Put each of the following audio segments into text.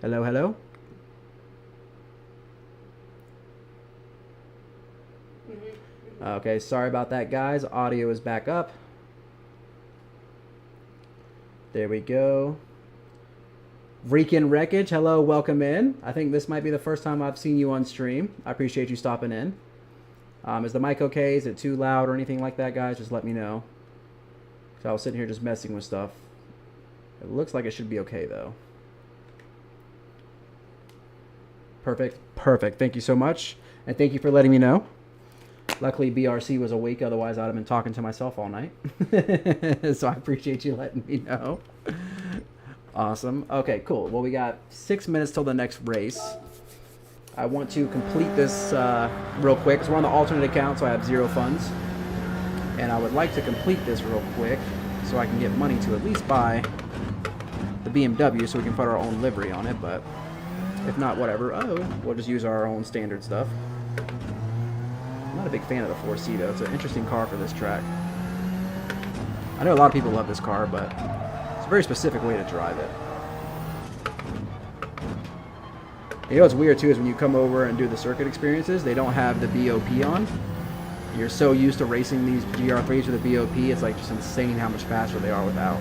Hello, hello. Okay, sorry about that, guys. Audio is back up. There we go. Freakin' Wreckage, hello, welcome in. I think this might be the first time I've seen you on stream. I appreciate you stopping in. Is the mic okay? Is it too loud or anything like that, guys? Just let me know. So I was sitting here just messing with stuff. It looks like it should be okay, though. Perfect, perfect. Thank you so much. And thank you for letting me know. Luckily, BRC was awake. Otherwise, I'd have been talking to myself all night. So I appreciate you letting me know. Awesome. Okay, cool. Well, we got 6 minutes till the next race. I want to complete this real quick because we're on the alternate account, so I have 0 funds. And I would like to complete this real quick so I can get money to at least buy the BMW so we can put our own livery on it. But if not, whatever. Oh, we'll just use our own standard stuff. I'm not a big fan of the 4C, though. It's an interesting car for this track. I know a lot of people love this car, but it's a very specific way to drive it. You know what's weird, too, is when you come over and do the circuit experiences, they don't have the BOP on. You're so used to racing these GR3s with the BOP, it's like just insane how much faster they are without.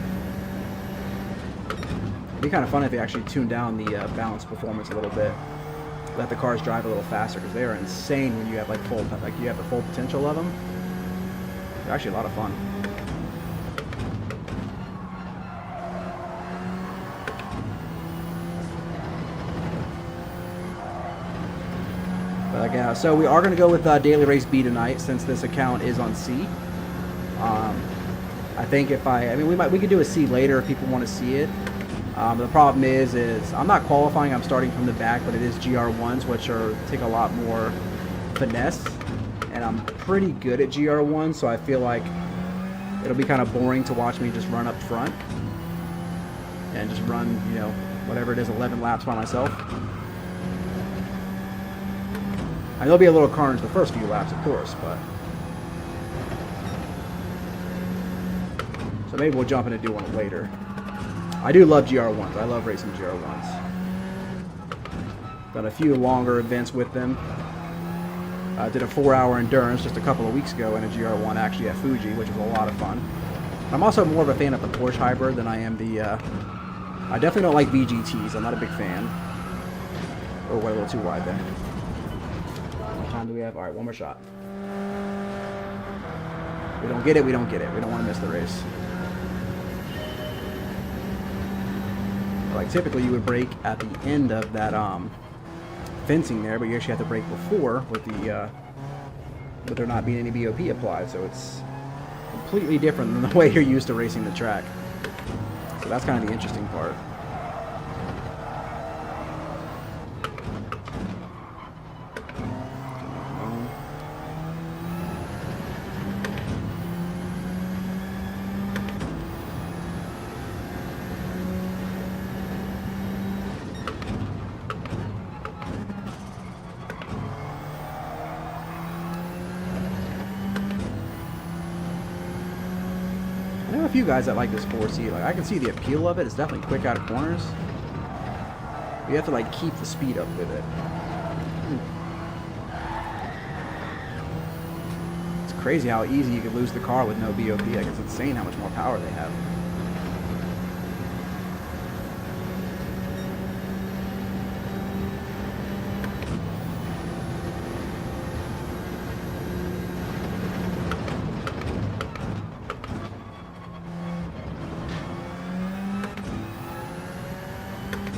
It'd be kind of fun if they actually tuned down the balance performance a little bit. Let the cars drive a little faster, because they are insane when you have you have the full potential of them. They're actually a lot of fun. But yeah, so we are going to go with Daily Race B tonight, since this account is on C. I think if we could do a C later if people want to see it. The problem is I'm not qualifying. I'm starting from the back, but it is GR1s, which take a lot more finesse, and I'm pretty good at GR1s, so I feel like it'll be kind of boring to watch me just run up front and just run, you know, whatever it is, 11 laps by myself. And there'll be a little carnage the first few laps, of course, but so maybe we'll jump in and do one later. I do love GR1s. I love racing GR1s. Done a few longer events with them. I did a 4-hour endurance just a couple of weeks ago in a GR1 actually at Fuji, which was a lot of fun. I'm also more of a fan of the Porsche hybrid than I am the... I definitely don't like VGTs. I'm not a big fan. Oh, went a little too wide there. How much time do we have? All right, one more shot. We don't get it, we don't get it. We don't want to miss the race. Like typically you would brake at the end of that fencing there, but you actually have to brake before with with there not being any BOP applied, so it's completely different than the way you're used to racing the track. So that's kind of the interesting part. I know a few guys that like this 4C. Like I can see the appeal of it. It's definitely quick out of corners. You have to like keep the speed up with it. It's crazy how easy you could lose the car with no BOP. Like it's insane how much more power they have.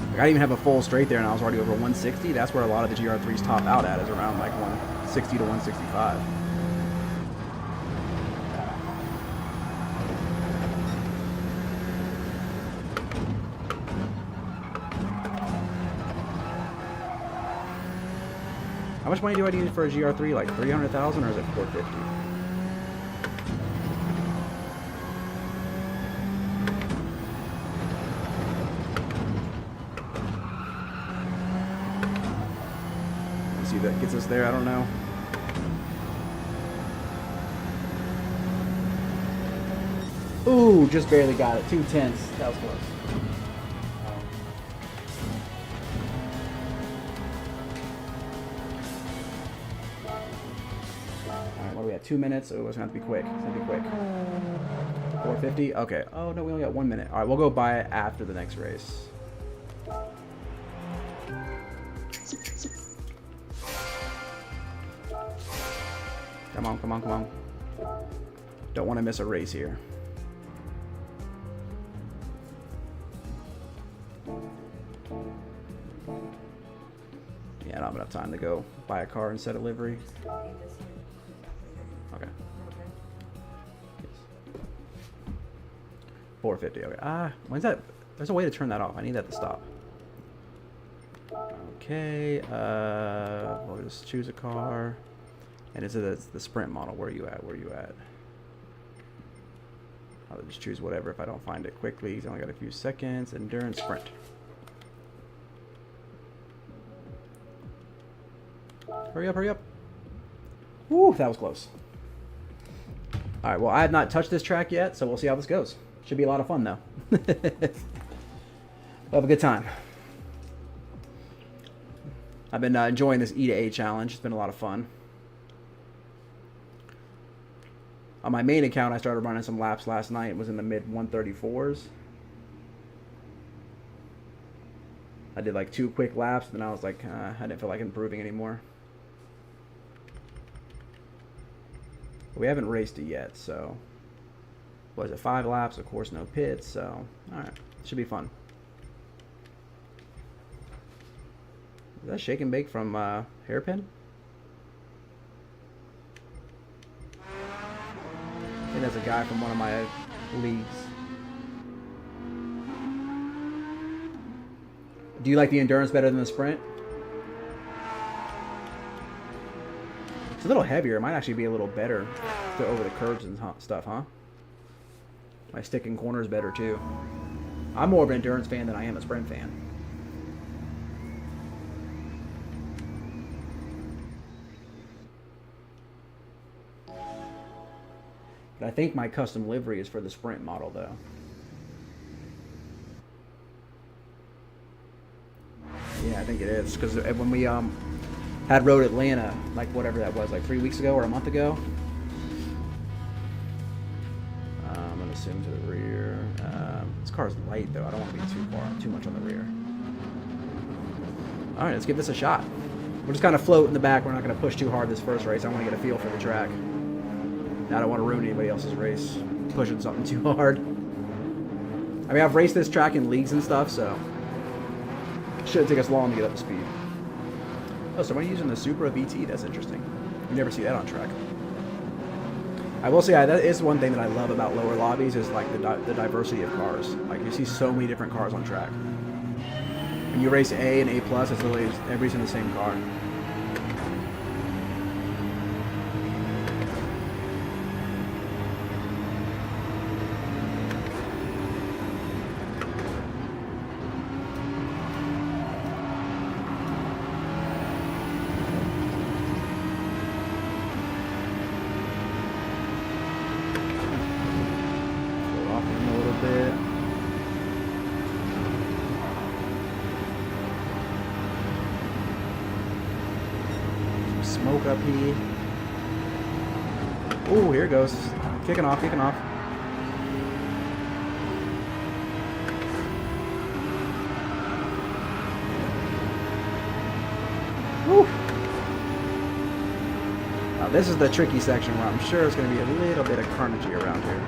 I didn't even have a full straight there and I was already over 160. That's where a lot of the GR3s top out at, is around like 160 to 165. How much money do I need for a GR3? Like 300,000 or is it 450? See, that gets us there, I don't know. Ooh, just barely got it. 2/10. That was close. Alright, what do we have? 2 minutes? Oh, it's gonna have to be quick. It's gonna be quick. 450? Okay. Oh no, we only got 1 minute. Alright, we'll go buy it after the next race. Come on, come on, come on. Don't want to miss a race here. Yeah, I don't have enough time to go buy a car and set a livery. Okay. 450, okay. When's that? There's a way to turn that off. I need that to stop. Okay, we'll just choose a car. And is it the sprint model? Where are you at? Where are you at? I'll just choose whatever if I don't find it quickly. He's only got a few seconds. Endurance sprint. Hurry up, hurry up. Woo, that was close. Alright, well, I have not touched this track yet, so we'll see how this goes. Should be a lot of fun, though. We'll have a good time. I've been enjoying this E to A challenge. It's been a lot of fun. On my main account, I started running some laps last night. It was in the mid 134s. I did like 2 quick laps, then I was like, I didn't feel like improving anymore. But we haven't raced it yet, so was it 5 laps? Of course, no pits. So, all right, should be fun. Is that shake and bake from Hairpin? I think that's a guy from one of my leagues. Do you like the endurance better than the sprint? It's a little heavier. It might actually be a little better to over the curves and stuff, huh? My stick in corners better too. I'm more of an endurance fan than I am a sprint fan. But I think my custom livery is for the sprint model though. Yeah, I think it is, because when we had Road Atlanta, like whatever that was, like 3 weeks ago or a month ago. I'm gonna zoom to the rear. This car's light though. I don't want to be too much on the rear. All right, let's give this a shot. We'll just kind of float in the back. We're not gonna push too hard this first race. I want to get a feel for the track. I don't want to ruin anybody else's race pushing something too hard. I mean, I've raced this track in leagues and stuff, so it shouldn't take us long to get up to speed. Oh, somebody using the Supra VT. That's interesting. You never see that on track. I will say that is one thing that I love about lower lobbies is like the diversity of cars. Like you see so many different cars on track. When you race A and A+, it's literally everybody's in the same car. Smoke up here. Oh, here it goes. Kicking off, kicking off. Woo. Now this is the tricky section where I'm sure it's going to be a little bit of carnage around here.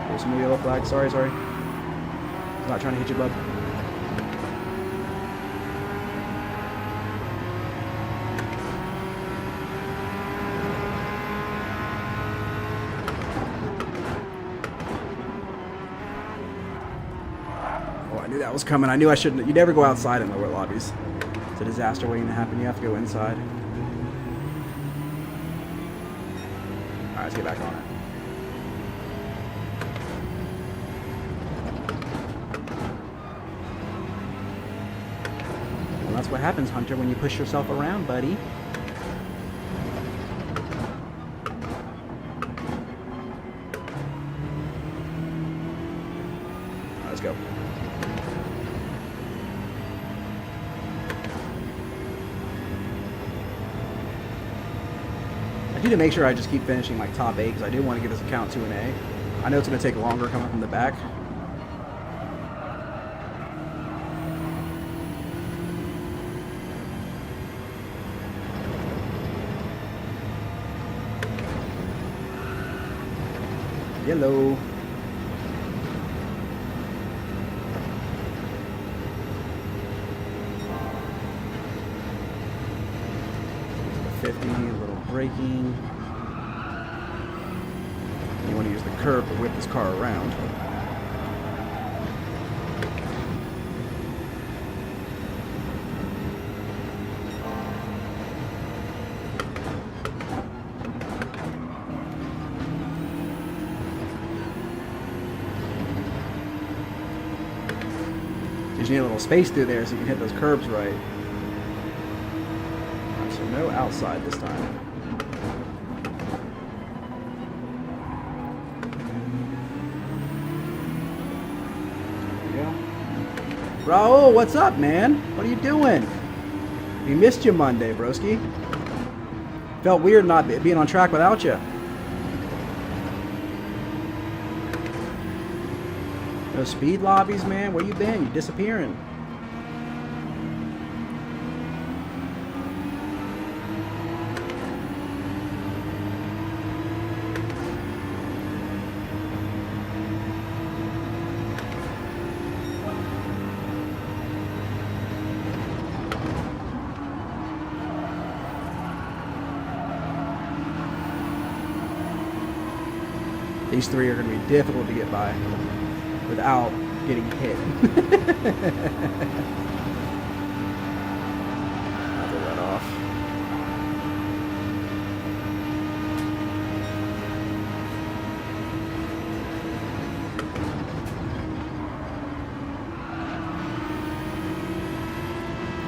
There's some yellow flag. Sorry. I'm not trying to hit you, bud. That was coming. I knew I shouldn't. You never go outside in lower lobbies. It's a disaster waiting to happen. You have to go inside. Alright, let's get back on it. Well, that's what happens, Hunter, when you push yourself around, buddy. Alright, let's go. I do to make sure I just keep finishing my top 8 because I do want to give this a count to an A. I know it's going to take longer coming from the back. Yellow. Braking. You want to use the curb to whip this car around. You just need a little space through there so you can hit those curbs right. Alright, so no outside this time. Raul, what's up, man? What are you doing? We missed you Monday, broski. Felt weird not being on track without you. Those speed lobbies, man. Where you been? You disappearing. These three are going to be difficult to get by without getting hit. I'll throw that off.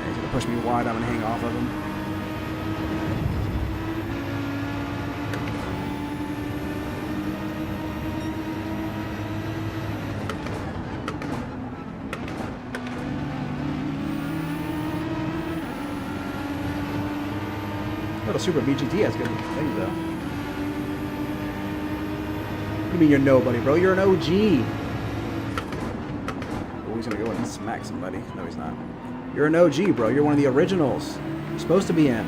He's gonna push me wide. I'm gonna hang off of him. Little Super BGT has good things though. What do you mean you're nobody, bro? You're an OG. Oh, he's gonna go in and smack somebody. No, he's not. You're an OG, bro. You're one of the originals. You're supposed to be in.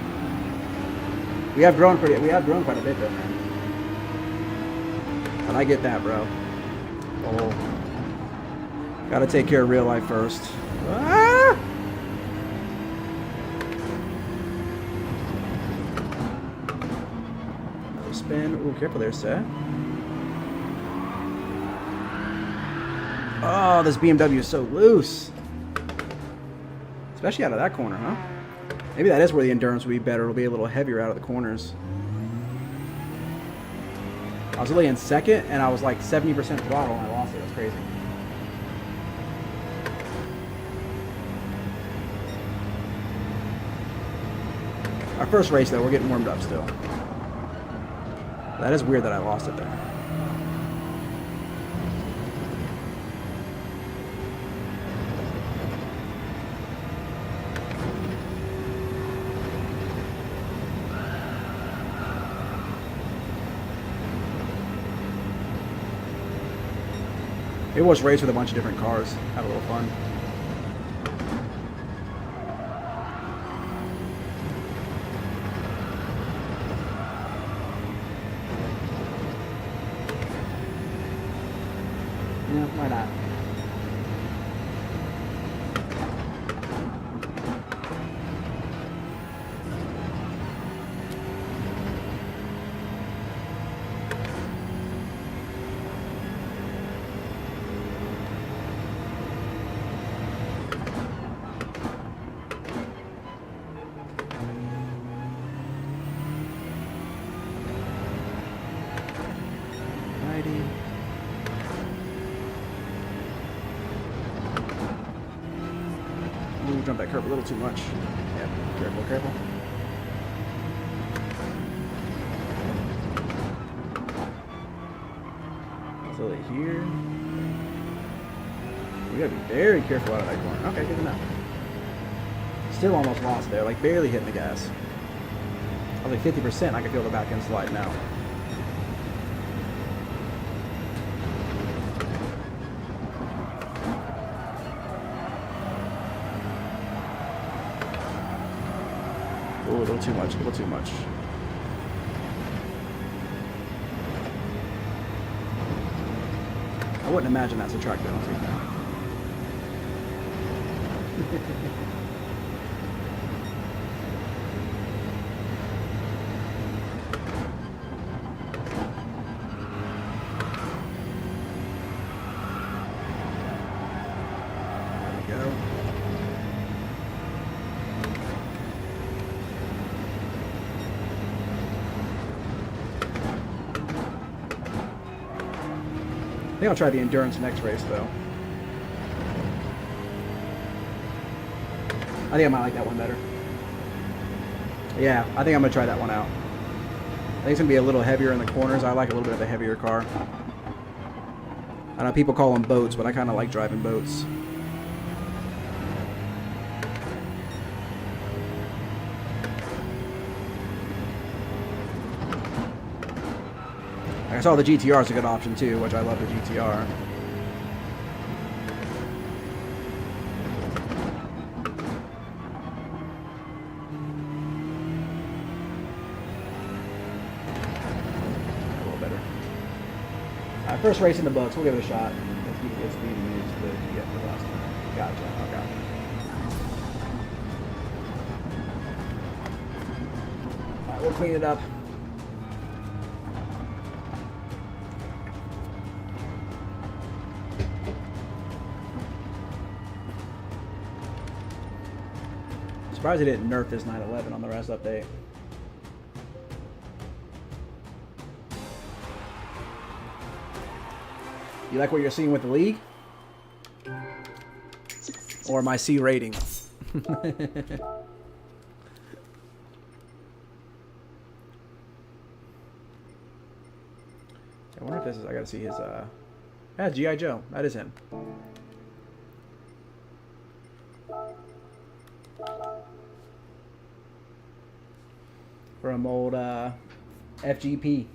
We have grown quite a bit though, man. And I get that, bro. Oh. Gotta take care of real life first. Ah! Spin. Ooh, careful there, Seth. Oh, this BMW is so loose. Especially out of that corner, huh? Maybe that is where the endurance will be better. It'll be a little heavier out of the corners. I was really in second, and I was like 70% throttle, and I lost it. That's crazy. Our first race, though, we're getting warmed up still. That is weird that I lost it there. Maybe we'll just race with a bunch of different cars. Have a little fun. Yeah, why not? Righty. Ooh, jump that curve a little too much. Yeah, careful, careful. So here. We gotta be very careful out of that corner. Okay, good enough. Still almost lost there, like barely hitting the gas. I was like 50%, I could feel the back end slide now. Ooh, a little too much, a little too much. I wouldn't imagine that's a track penalty. I think I'll try the endurance next race, though. I think I might like that one better. Yeah, I think I'm going to try that one out. I think it's going to be a little heavier in the corners. I like a little bit of a heavier car. I know people call them boats, but I kind of like driving boats. I saw the GTR is a good option too, which I love the GTR. A little better. First race in the books, we'll give it a shot. Let's see if it gets speed and use the get the last one. Gotcha, okay. Alright, we'll clean it up. Surprised they didn't nerf this 911 on the rest update. You like what you're seeing with the league? Or my C rating? I wonder if this is, I gotta see his, yeah, G.I. Joe. That is him. From old, FGP.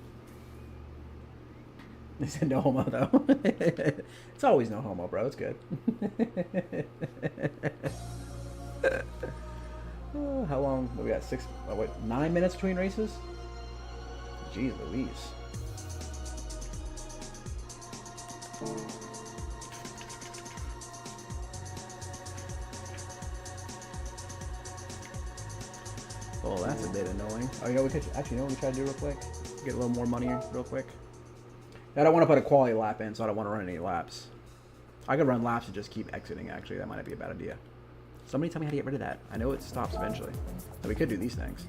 They said no homo, though. It's always no homo, bro. It's good. How long? We got 9 minutes between races? Jeez Louise. Oh, that's a bit annoying. Oh, you know, we could actually, you know what we try to do real quick? Get a little more money real quick. I don't want to put a quality lap in, so I don't want to run any laps. I could run laps and just keep exiting, actually. That might not be a bad idea. Somebody tell me how to get rid of that. I know it stops eventually. So we could do these things.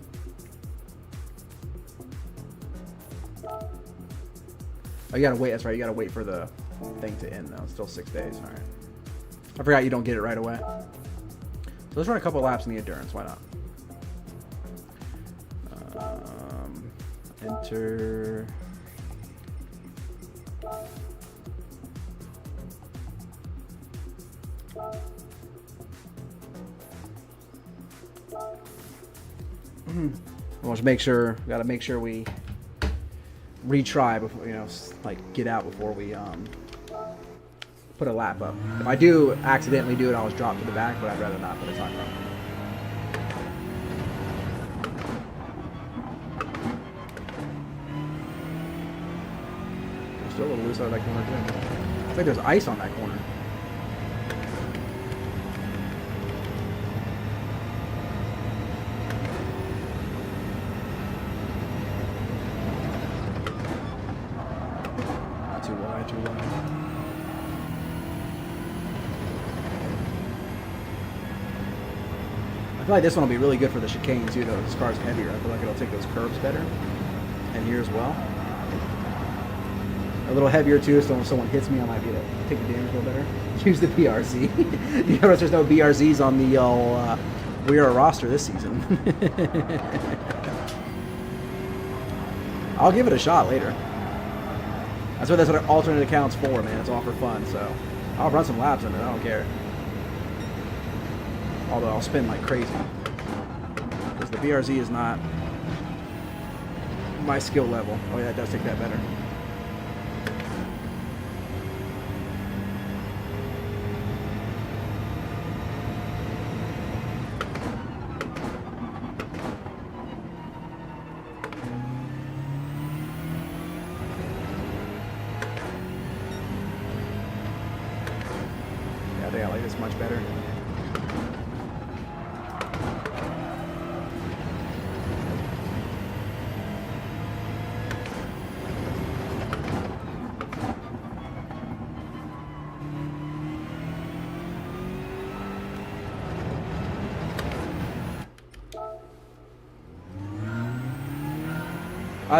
Oh, you gotta wait. That's right. You gotta wait for the thing to end, though. It's still 6 days. All right. I forgot you don't get it right away. So let's run a couple laps in the endurance. Why not? Enter... We'll just make sure, gotta make sure we retry before, you know, like get out before we put a lap up. If I do accidentally do it, I'll just drop to the back, but I'd rather not put a time up. Still a little loose out of that corner too. It's like there's ice on that corner. Too wide, too wide. I feel like this one will be really good for the chicane too, though. This car's heavier. I feel like it'll take those curves better. And here as well. A little heavier too, so when someone hits me, I might be able to take the damage a little better. Use the BRZ. You notice there's no BRZs on the WERA roster this season. I'll give it a shot later. That's what alternate account's for, man. It's all for fun, so I'll run some laps in it. I don't care. Although I'll spin like crazy. Because the BRZ is not my skill level. Oh yeah, it does take that better. I think I like this much better.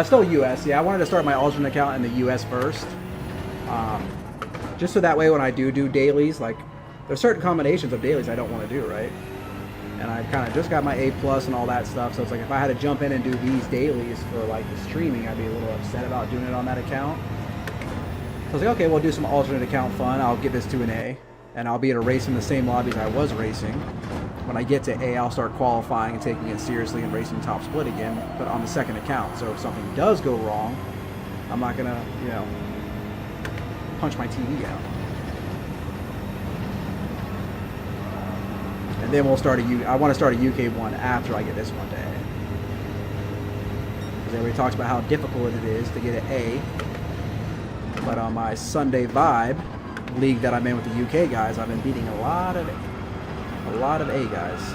Still US, yeah. I wanted to start my alternate account in the US first. Just so that way when I do dailies, like, there's certain combinations of dailies I don't want to do, right? And I kind of just got my A+ and all that stuff, so it's like if I had to jump in and do these dailies for, like, the streaming, I'd be a little upset about doing it on that account. So I was like, okay, we'll do some alternate account fun. I'll give this to an A, and I'll be able to race in the same lobbies I was racing. When I get to A, I'll start qualifying and taking it seriously and racing top split again, but on the second account. So if something does go wrong, I'm not gonna, you know, punch my TV out. And then we'll start I want to start a UK one after I get this one to A. Because everybody talks about how difficult it is to get an A. But on my Sunday Vibe league that I'm in with the UK guys, I've been beating a lot of A guys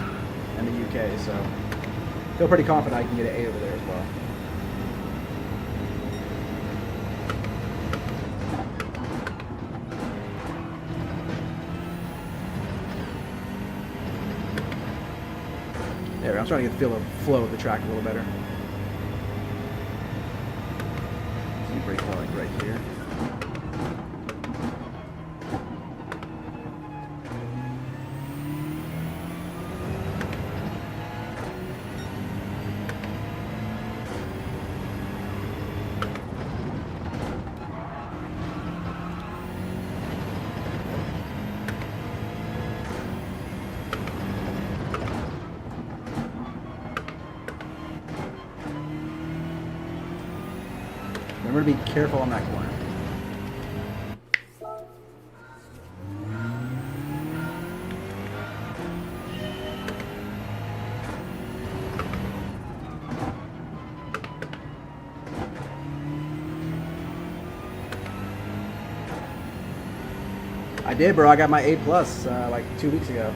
in the UK, so I feel pretty confident I can get an A over there as well. There, I'm trying to get the feel of the flow of the track a little better. See brake point right here. Remember to be careful on that corner. I did, bro. I got my A+ like 2 weeks ago.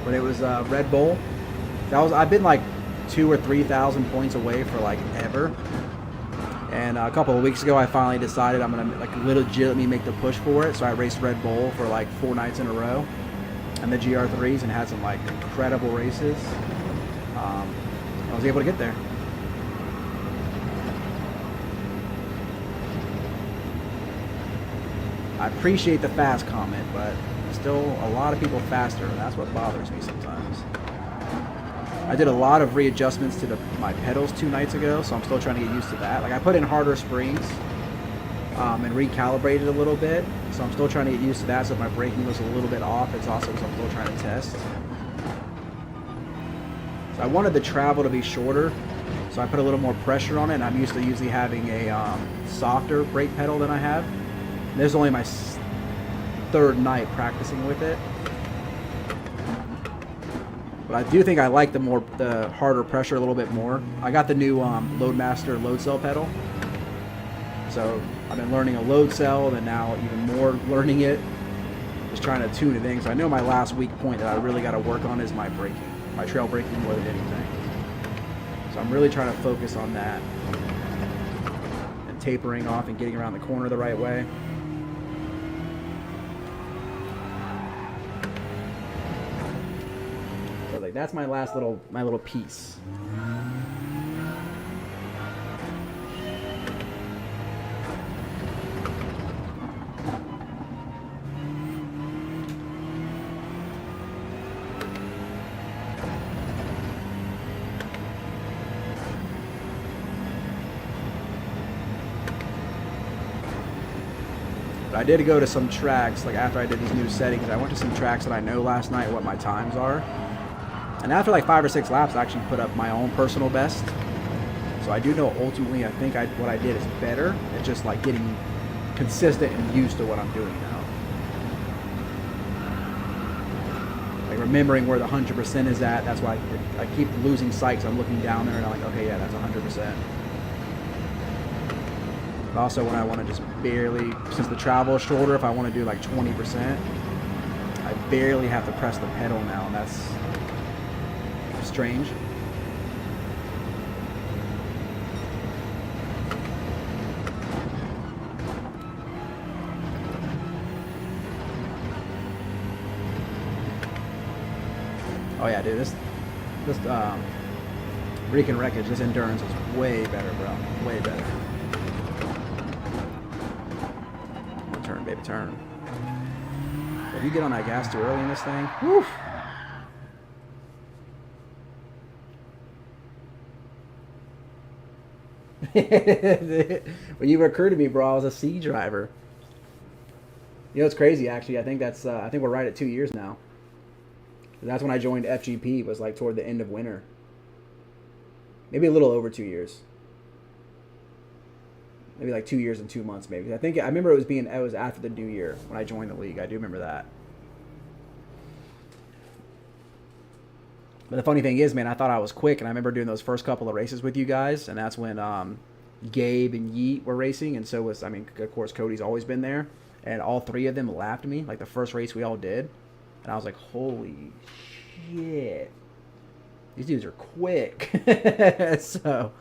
But it was Red Bull. I've been like 2,000 or 3,000 points away for like ever. And a couple of weeks ago, I finally decided I'm gonna like legitimately make the push for it. So I raced Red Bull for like 4 nights in a row, and the GR3s, and had some like incredible races. I was able to get there. I appreciate the fast comment, but still a lot of people faster, and that's what bothers me sometimes. I did a lot of readjustments to my pedals 2 nights ago, so I'm still trying to get used to that. Like I put in harder springs and recalibrated a little bit, so I'm still trying to get used to that. So if my braking was a little bit off, it's also because I'm still trying to test. So I wanted the travel to be shorter, so I put a little more pressure on it, and I'm used to usually having a softer brake pedal than I have. And this is only my 3rd night practicing with it. But I do think I like the harder pressure a little bit more. I got the new Loadmaster load cell pedal. So I've been learning a load cell, and now even more learning it. Just trying to tune it in. So I know my last weak point that I really got to work on is my braking. My trail braking more than anything. So I'm really trying to focus on that. And tapering off and getting around the corner the right way. Like that's my last little piece. But I did go to some tracks, like after I did these new settings, I went to some tracks that I know last night what my times are. And after like 5 or 6 laps, I actually put up my own personal best. So I do know ultimately, I think what I did is better. It's just like getting consistent and used to what I'm doing now. Like remembering where the 100% is at. That's why I keep losing sight, 'cause I'm looking down there and I'm like, okay, yeah, that's 100%. But also when I want to just barely, since the travel is shorter, if I want to do like 20%, I barely have to press the pedal now, and that's strange. Oh yeah, dude, this Recon Wreckage, this endurance is way better, bro. Way better. Turn, baby, turn. If you get on that gas too early in this thing, whew. When you recruited me, bro, I was a C driver. You know, it's crazy, actually. I think that's I think we're right at 2 years now. That's when I joined FGP. Was like toward the end of winter. Maybe a little over 2 years. Maybe like 2 years and 2 months, maybe. I remember it was after the new year when I joined the league. I do remember that. But the funny thing is, man, I thought I was quick, and I remember doing those first couple of races with you guys, and that's when Gabe and Yeet were racing, and so was, I mean, of course, Cody's always been there, and all 3 of them lapped me, like the first race we all did, and I was like, holy shit, these dudes are quick. So,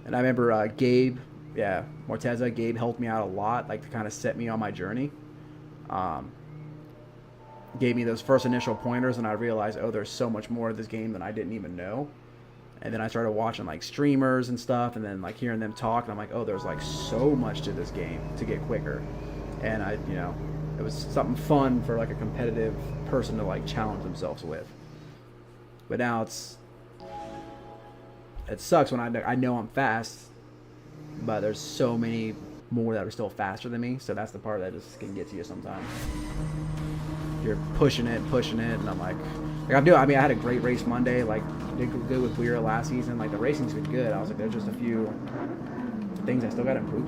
and I remember Gabe, yeah, Morteza, Gabe helped me out a lot, like to kind of set me on my journey. gave me those first initial pointers, and I realized, oh, there's so much more of this game than I didn't even know. And then I started watching like streamers and stuff, and then like hearing them talk, and I'm like, oh, there's like so much to this game to get quicker. And I, you know, it was something fun for like a competitive person to like challenge themselves with. But now it sucks when I know I'm fast, but there's so many more that are still faster than me. So that's the part that just can get to you sometimes. You're pushing it, and I'm like I'm doing. I mean, I had a great race Monday. Like, did good with WERA last season. Like, the racing's been good. I was like, there's just a few things I still got to improve.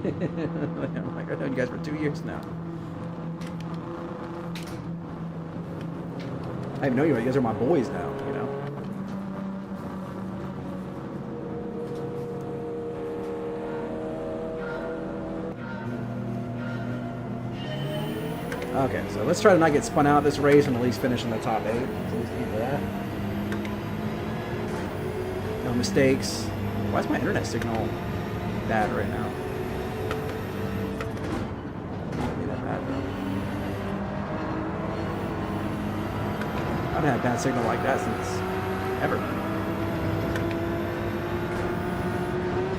I'm like, I've known you guys for 2 years now. I even know you. You guys are my boys now. You know. Okay, so let's try to not get spun out this race and at least finish in the top 8. So let's aim for that. No mistakes. Why is my internet signal bad right now? Can't be that bad though. I haven't had a bad signal like that since ever.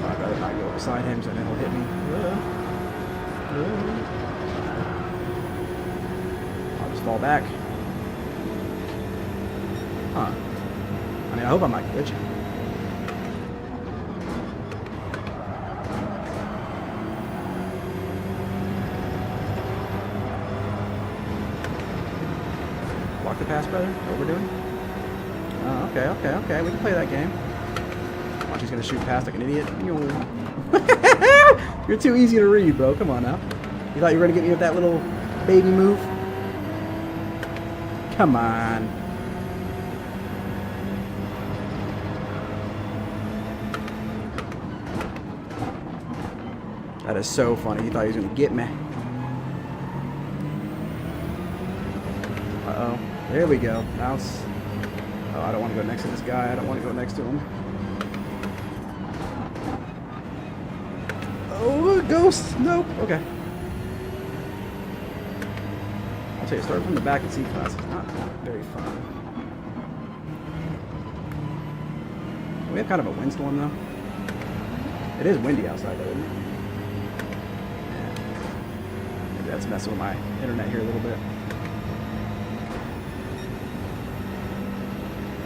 I'd rather not go beside him so then he'll hit me. Fall back. Huh. I mean, I hope I'm not glitching. Block the pass, brother? What we're doing? Oh, okay. We can play that game. Watch, he's gonna shoot past like an idiot. You're too easy to read, bro. Come on now. You thought you were gonna get me with that little baby move? Come on. That is so funny. You thought he was going to get me. Uh-oh. There we go. Now it's... Oh, I don't want to go next to this guy. I don't want to go next to him. Oh, ghost. Nope. Okay. I'll tell you, starting from the back in C-Class is not very fun. We have kind of a windstorm, though. It is windy outside, though, isn't it? Yeah. Maybe that's messing with my internet here a little bit.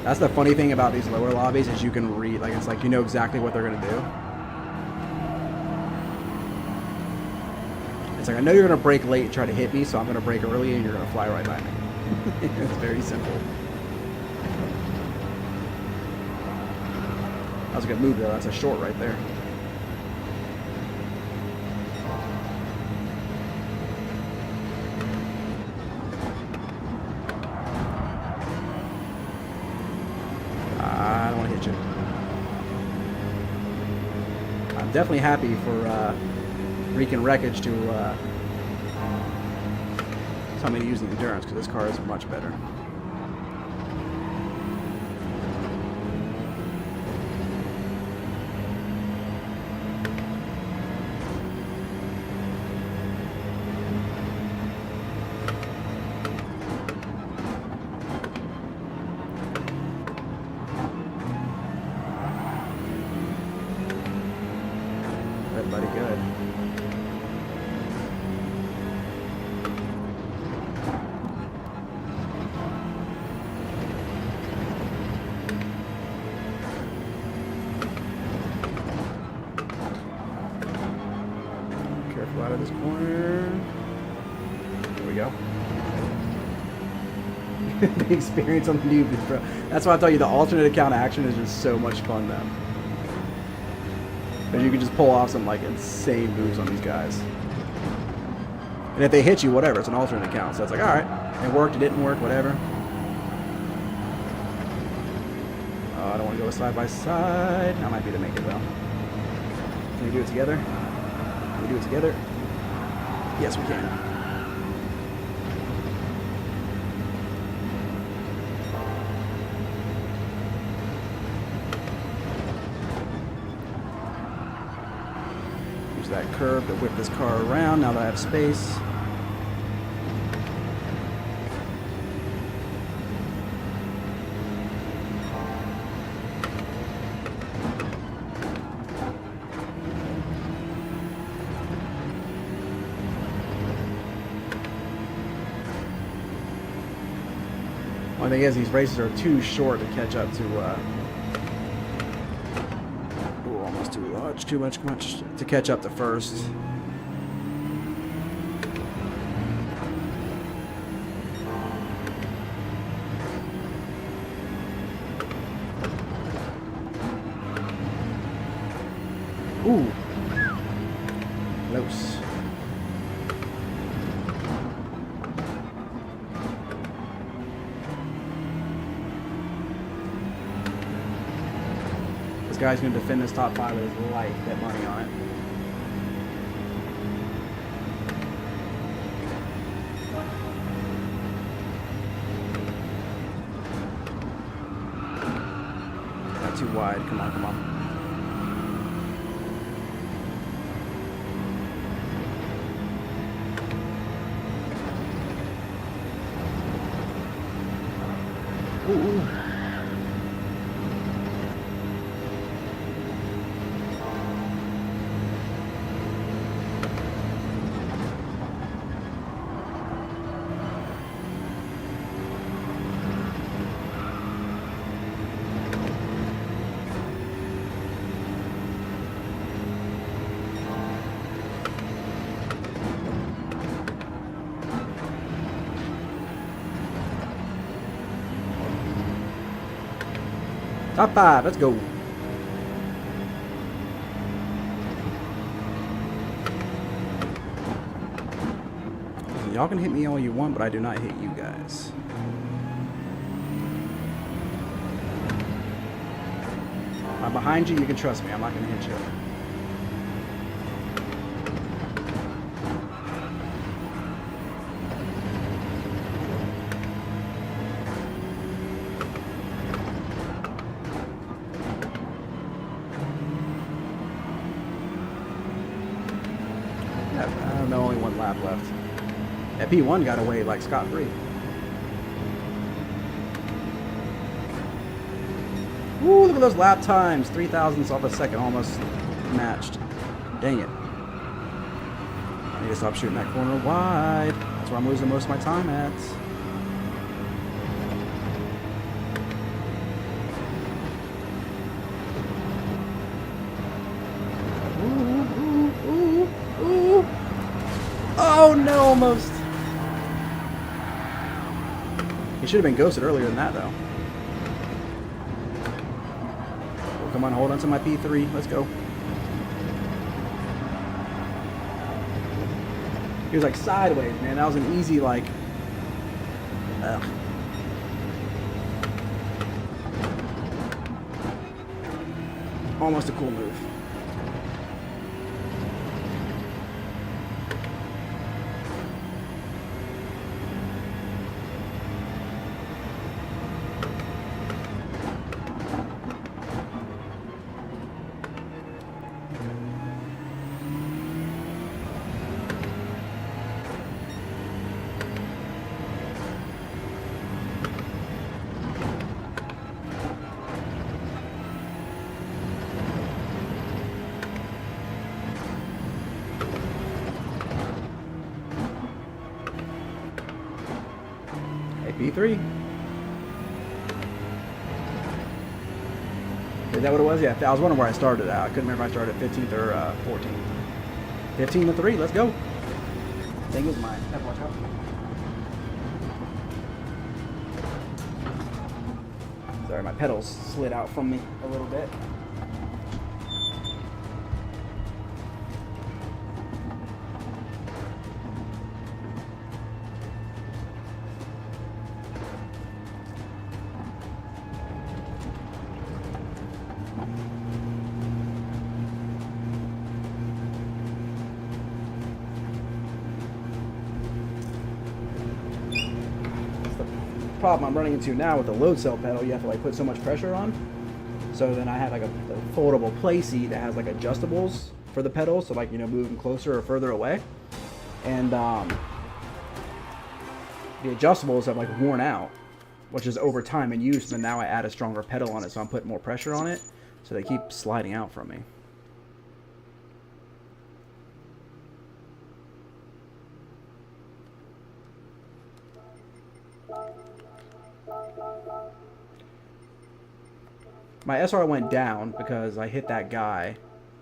That's the funny thing about these lower lobbies is you can read, like, it's like you know exactly what they're going to do. It's like, I know you're going to brake late and try to hit me, so I'm going to brake early and you're going to fly right by me. It's very simple. That was a good move, though. That's a short right there. I don't want to hit you. I'm definitely happy for Wreaking Wreckage to tell me to use the endurance, because this car is much better. Good, buddy, good. Careful out of this corner. There we go. The experience on the newbies, bro. That's why I tell you the alternate account action is just so much fun, though. Because you can just pull off some like insane moves on these guys. And if they hit you, whatever, it's an alternate account. So it's like, alright, it worked, it didn't work, whatever. Oh, I don't want to go side by side. That might be to make it, though. Can we do it together? Can we do it together? Yes, we can. curb to whip this car around now that I have space. One thing is, these races are too short to catch up to, almost too large, too much to catch up to first. Ooh, close. This guy's going to defend this top 5 with his life, bet money on it. Not too wide, come on, come on. Ooh. Top 5, let's go. Y'all can hit me all you want, but I do not hit you guys. If I'm behind you, you can trust me. I'm not going to hit you. I don't know, only one lap left. That P1 got away like scot-free. Woo, look at those lap times. 3,000ths off a second, almost matched. Dang it. I need to stop shooting that corner wide. That's where I'm losing most of my time at. Oh no, almost. He should have been ghosted earlier than that, though. Oh, come on, hold on to my P3. Let's go. He was like sideways, man. That was an easy, like... Ugh. Almost a cool move. P3. Is that what it was? Yeah, I was wondering where I started at. I couldn't remember if I started at 15th or 14th. 15 to 3, let's go. Thing is mine. Have watch out. Sorry, my pedals slid out from me a little bit. Problem I'm running into now with the load cell pedal, you have to like put so much pressure on. So then I have like a foldable play seat that has like adjustables for the pedals, so like, you know, moving closer or further away. And the adjustables have like worn out, which is over time and use, but now I add a stronger pedal on it, so I'm putting more pressure on it, so they keep sliding out from me. My SR went down because I hit that guy.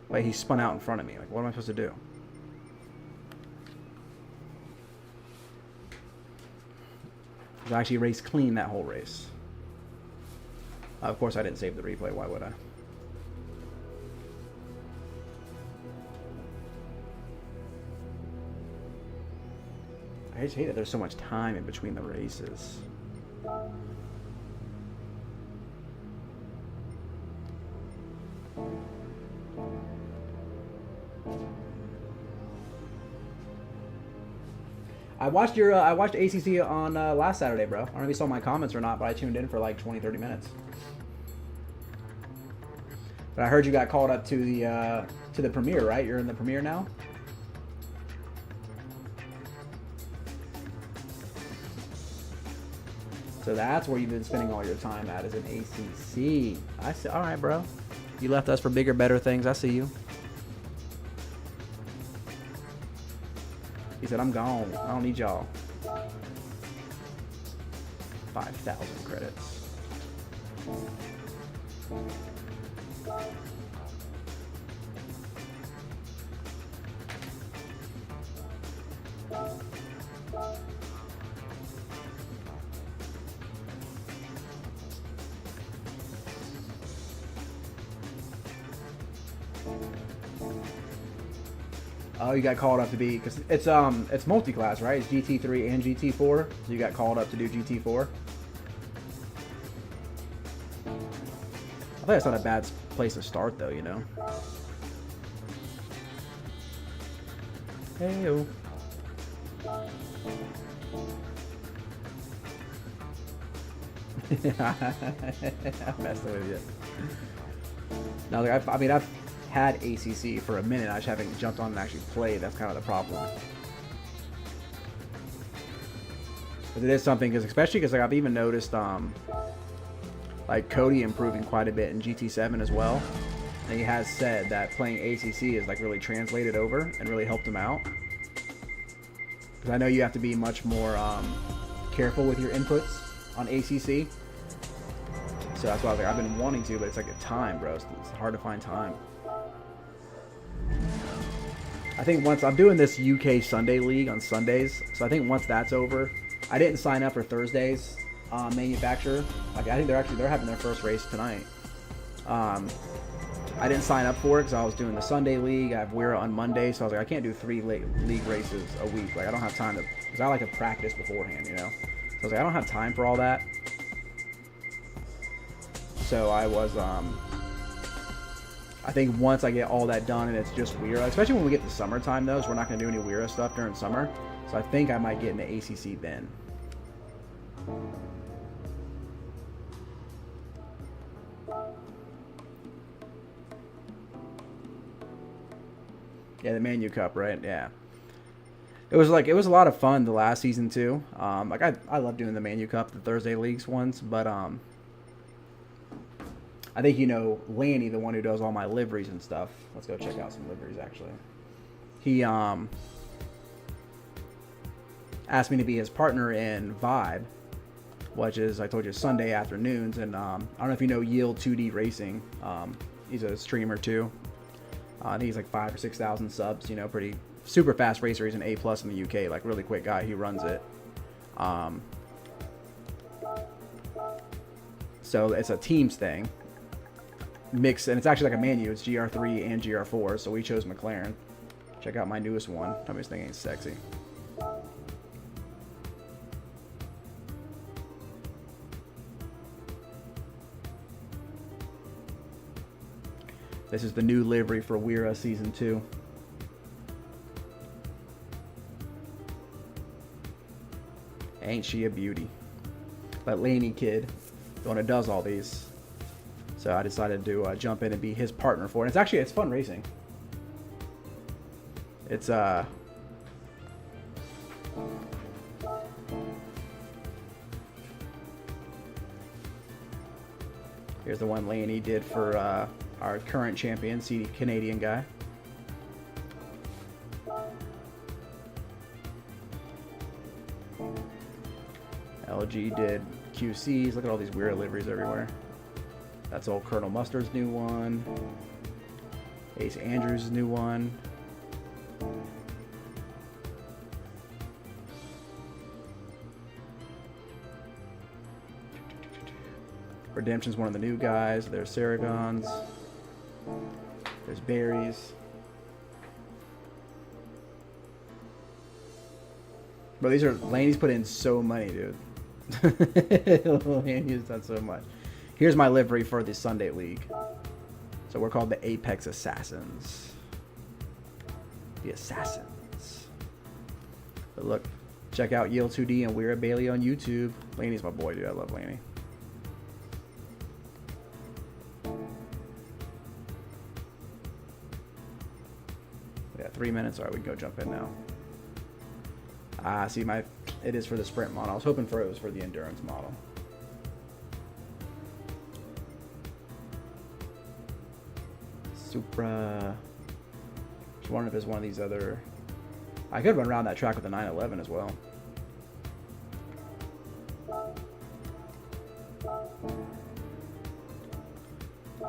Like, he spun out in front of me. Like, what am I supposed to do? I actually raced clean that whole race. Of course, I didn't save the replay. Why would I? I just hate that there's so much time in between the races. I watched your I watched ACC on last Saturday, bro. I don't know if you saw my comments or not, but I tuned in for like 20-30 minutes. But I heard you got called up to the premiere, right? You're in the premiere now? So that's where you've been spending all your time at, is in ACC. I see. All right, bro. You left us for bigger, better things. I see you. He said, I'm gone. I don't need y'all. 5,000 credits. Oh, you got called up to be, because it's multi-class, right? It's GT3 and GT4, so you got called up to do GT4. I think that's not a bad place to start, though, you know. Hey-o. I'm messing with you. No, like, I mean, I've had ACC for a minute. I just haven't jumped on and actually played. That's kind of the problem. But it is something, because especially because like I've even noticed like Cody improving quite a bit in GT7 as well. And he has said that playing ACC is like really translated over and really helped him out. Because I know you have to be much more careful with your inputs on ACC. So that's why I was like, I've been wanting to, but it's like a time, bro. It's hard to find time. I think once I'm doing this UK Sunday League on Sundays, so I think once that's over, I didn't sign up for Thursday's manufacturer. Like I think they're having their first race tonight. I didn't sign up for it because I was doing the Sunday League. I have WERA on Monday, so I was like, I can't do 3 league races a week. Like I don't have time to, because I like to practice beforehand, you know. So I was like, I don't have time for all that. So I was I think once I get all that done and it's just WERA, especially when we get to summertime though, so we're not going to do any WERA stuff during summer. So I think I might get into ACC then. Yeah, the Manu Cup, right? Yeah. It was a lot of fun the last season too. Like I love doing the Manu Cup, the Thursday leagues ones, but I think you know Lanny, the one who does all my liveries and stuff. Let's go check out some liveries actually. He asked me to be his partner in Vibe, which is, I told you, Sunday afternoons. And I don't know if you know Yield 2D Racing. He's a streamer too. I think he's like 5,000 or 6,000 subs. You know, pretty super fast racer. He's an A+ in the UK. Like really quick guy. He runs it. So it's a teams thing. Mix, and it's actually like a Manu. It's GR3 and GR4. So we chose McLaren. Check out my newest one. Tell me this thing ain't sexy. This is the new livery for WERA Season 2. Ain't she a beauty? That Laney kid, the one who does all these. So I decided to jump in and be his partner for it. It's fun racing. It's here's the one Laney did for our current champion, CD Canadian guy. LG did QCs. Look at all these weird liveries everywhere. That's old Colonel Mustard's new one. Ace Andrews' new one. Redemption's one of the new guys. There's Saragons. There's Berries. Bro, these are... Laney's put in so many, dude. Laney's done so much. Here's my livery for the Sunday League. So we're called the Apex Assassins. The Assassins. But look, check out Yield2D and WERA-Bailey on YouTube. Laney's my boy, dude. I love Laney. We got 3 minutes. All right, we can go jump in now. Ah, see, it is for the sprint model. I was hoping for it was for the endurance model. Supra. Just wondering if there's one of these other... I could run around that track with the 911 as well.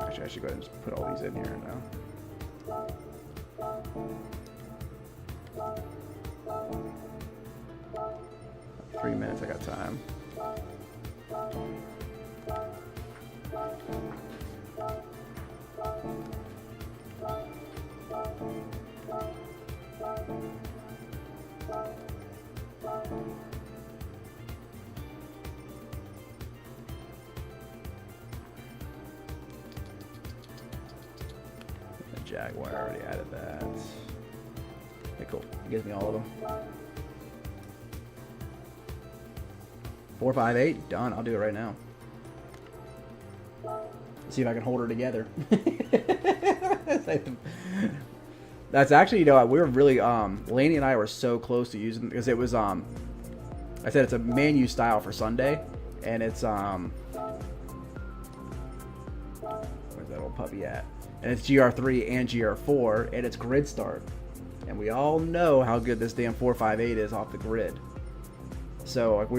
Actually, I should go ahead and just put all these in here now. 3 minutes, I got time. The Jaguar, I already added that. Okay, cool. It gives me all of them. 4, 5, 8, done. I'll do it right now. See if I can hold her together. That's actually, you know, we were really, Laney and I were so close to using, because it was, I said it's a Manu style for Sunday, and it's, where's that old puppy at? And it's GR3 and GR4, and it's grid start. And we all know how good this damn 458 is off the grid. So, like,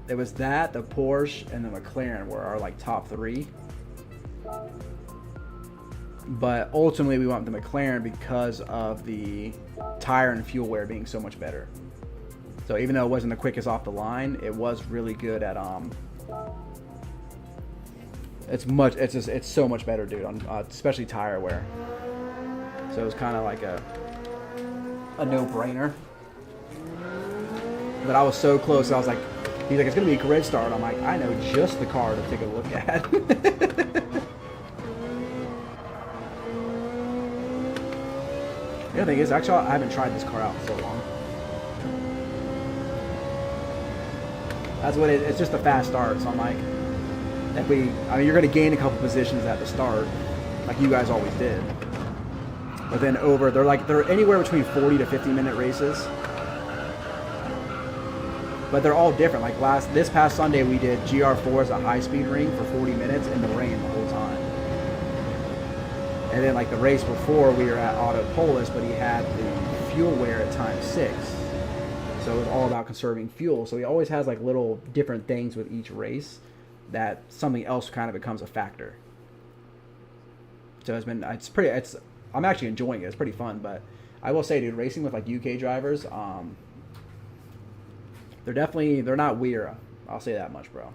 it was that, the Porsche, and the McLaren were our, like, top 3. But ultimately, we went with the McLaren because of the tire and fuel wear being so much better. So even though it wasn't the quickest off the line, it was really good at it's so much better, dude, on especially tire wear. So it was kind of like a no-brainer. But I was so close. I was like, he's like, it's gonna be a grid start. I'm like, I know just the car to take a look at. The other thing is, actually, I haven't tried this car out in so long. That's what it's just a fast start. So I'm like, I mean, you're going to gain a couple positions at the start, like you guys always did. But then they're anywhere between 40 to 50-minute races. But they're all different. Like this past Sunday, we did GR4s at high-speed ring for 40 minutes in the rain the whole time. And then, like, the race before, we were at Autopolis, but he had the fuel wear at times 6. So it was all about conserving fuel. So he always has, like, little different things with each race that something else kind of becomes a factor. So I'm actually enjoying it. It's pretty fun. But I will say, dude, racing with, like, UK drivers, they're not WERA. I'll say that much, bro.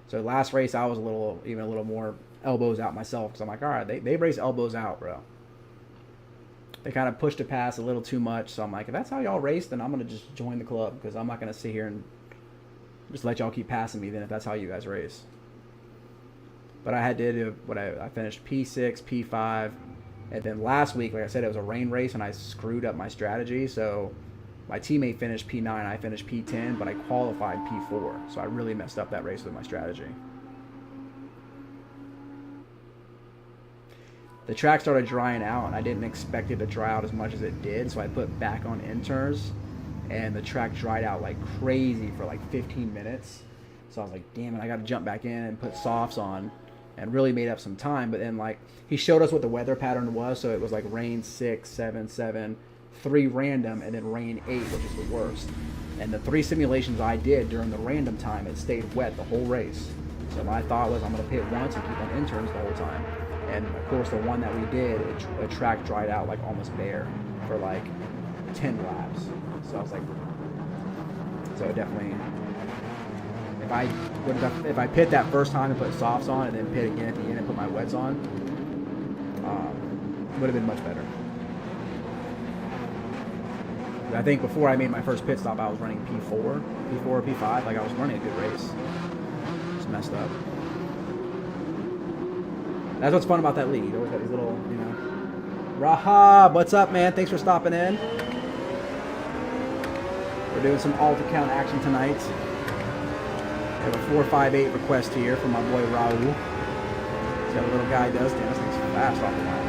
So last race, I was even a little more elbows out myself, because I'm like, all right, they race elbows out, bro. They kind of pushed it past a little too much, so I'm like, if that's how y'all race, then I'm gonna just join the club, because I'm not gonna sit here and just let y'all keep passing me then if that's how you guys race. But I finished P6, P5, and then last week, like I said, it was a rain race and I screwed up my strategy, so my teammate finished P9, I finished P10, but I qualified P4, so I really messed up that race with my strategy. the track started drying out, and I didn't expect it to dry out as much as it did, so I put back on inters, and the track dried out like crazy for like 15 minutes. So I was like, damn it, I got to jump back in and put softs on, and really made up some time. But then, like, he showed us what the weather pattern was, so it was like rain 6, 7, 7, 3 random, and then rain 8, which is the worst. And the 3 simulations I did during the random time, it stayed wet the whole race. So my thought was, I'm going to pit once and keep on interns the whole time. And of course, the one that we did, the track dried out like almost bare for like 10 laps. So I was like, so definitely, if I pit that first time and put softs on, and then pit again at the end and put my wets on, would have been much better. I think before I made my first pit stop, I was running P4 or P5. Like, I was running a good race. Just messed up. That's what's fun about that league. You always got these little, you know. Rahab, what's up, man? Thanks for stopping in. We're doing some alt account action tonight. We have a 458 request here from my boy Raul. See how the little guy does. Damn, this thing's fast off the line.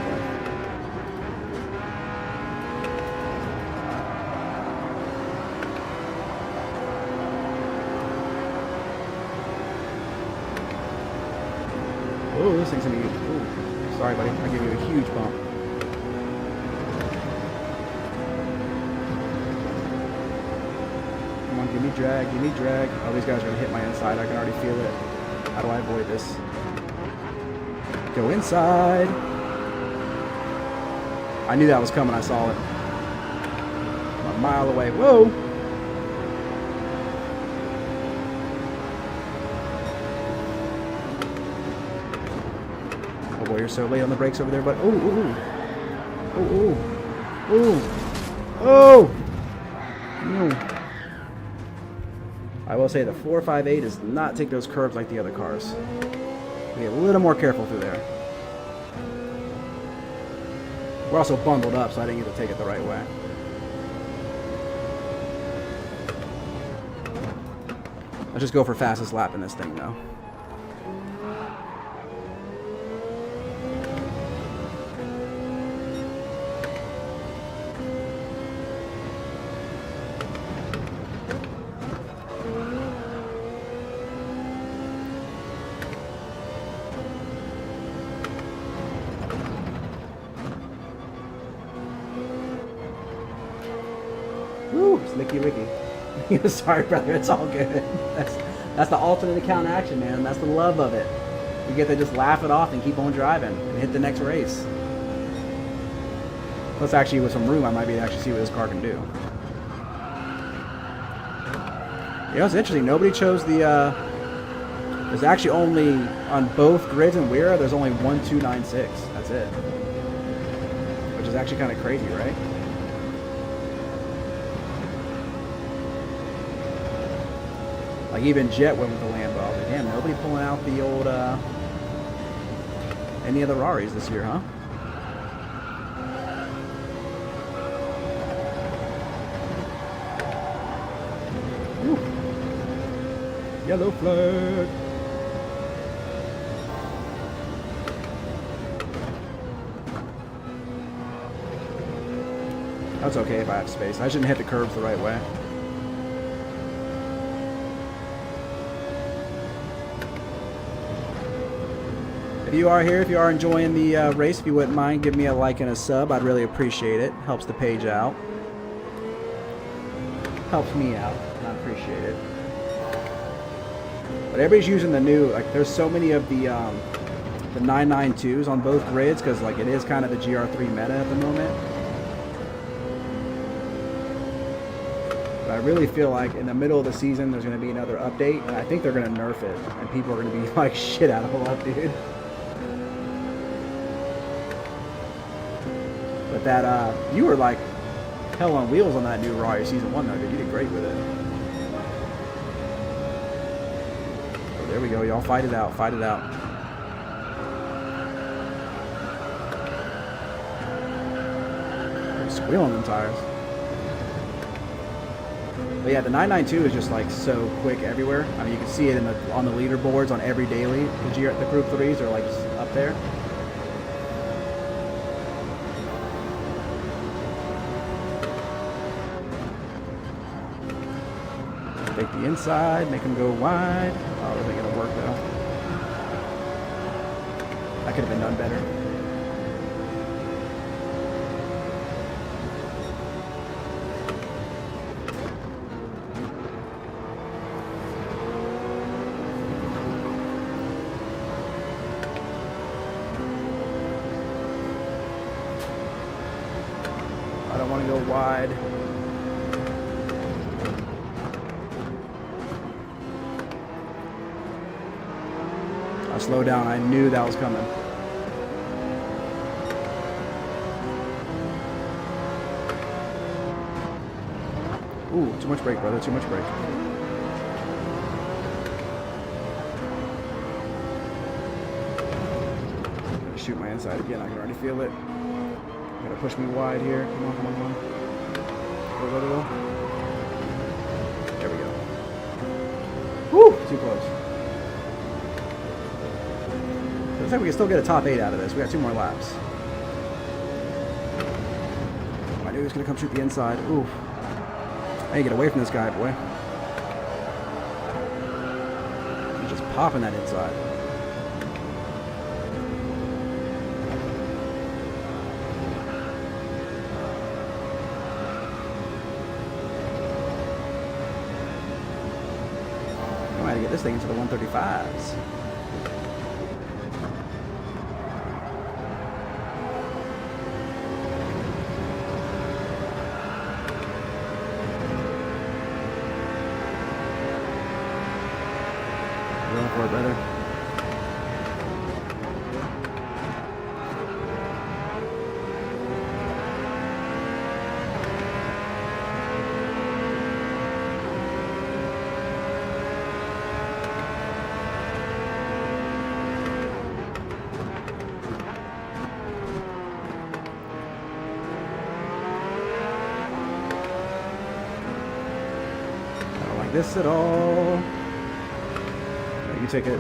Oh, this thing's gonna be. Ooh, sorry, buddy. I give you a huge bump. Come on, give me drag, give me drag. Oh, these guys are gonna hit my inside. I can already feel it. How do I avoid this? Go inside. I knew that was coming. I saw it. I'm a mile away. Whoa. Oh boy, you're so late on the brakes over there, but oh, no. I will say the 458 does not take those curves like the other cars. Be a little more careful through there. We're also bundled up, so I didn't get to take it the right way. Let's just go for fastest lap in this thing, though. Woo, slicky wicky. Sorry, brother, it's all good. That's the alternate account action, man. That's the love of it. You get to just laugh it off and keep on driving and hit the next race. Plus, actually, with some room, I might be able to actually see what this car can do. You know, it's interesting. Nobody chose the. There's actually only on both grids in WERA. There's only 1296. That's it. Which is actually kind of crazy, right? Like, even Jet went with the Lambo. I was like, damn, nobody pulling out the old, any of the Raris this year, huh? Woo. Yellow flag. That's okay if I have space. I shouldn't hit the curves the right way. If you are here, if you are enjoying the race, if you wouldn't mind, give me a like and a sub. I'd really appreciate it. Helps the page out. Helps me out, and I appreciate it. But everybody's using the new, like, there's so many of the 992s on both grids, because, like, it is kind of the GR3 meta at the moment. But I really feel like in the middle of the season, there's going to be another update, and I think they're going to nerf it, and people are going to be like, shit out of luck, dude. But that, you were like hell on wheels on that new Rari Season 1, though, dude. You did great with it. Oh, there we go. Y'all fight it out. Fight it out. They're squealing them tires. But yeah, the 992 is just like so quick everywhere. I mean, you can see it in on the leaderboards on every daily. The Group 3s are like just up there. Take the inside, make him go wide. Oh, that ain't gonna work though. That could have been done better. I don't want to go wide. I slowed down. I knew that was coming. Ooh, too much brake, brother. Too much brake. I'm gonna shoot my inside again. I can already feel it. Gotta push me wide here. Come on, come on, come on. Go, go, go. There we go. Woo! Too close. Looks like we can still get a top 8 out of this. We got 2 more laps. I knew he was gonna come shoot the inside. Ooh. I need to get away from this guy, boy. He's just popping that inside. I might get this thing into the 135s. Going for it, brother. I don't like this at all. You take it.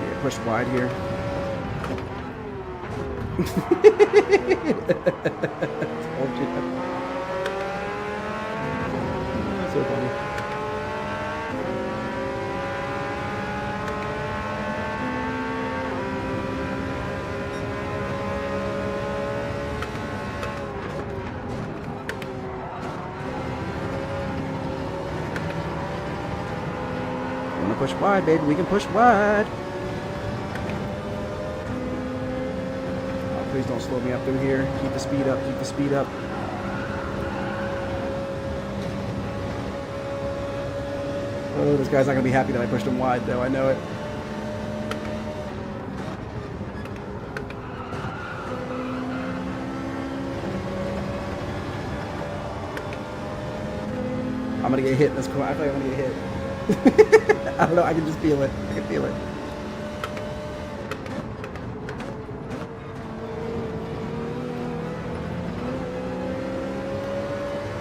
Get pushed wide here. Told you. So funny. Push wide, baby. We can push wide. Oh, please don't slow me up through here. Keep the speed up. Keep the speed up. Oh, this guy's not going to be happy that I pushed him wide, though. I know it. I'm going to get hit in this corner. I feel like I'm going to get hit. I don't know, I can just feel it. I can feel it.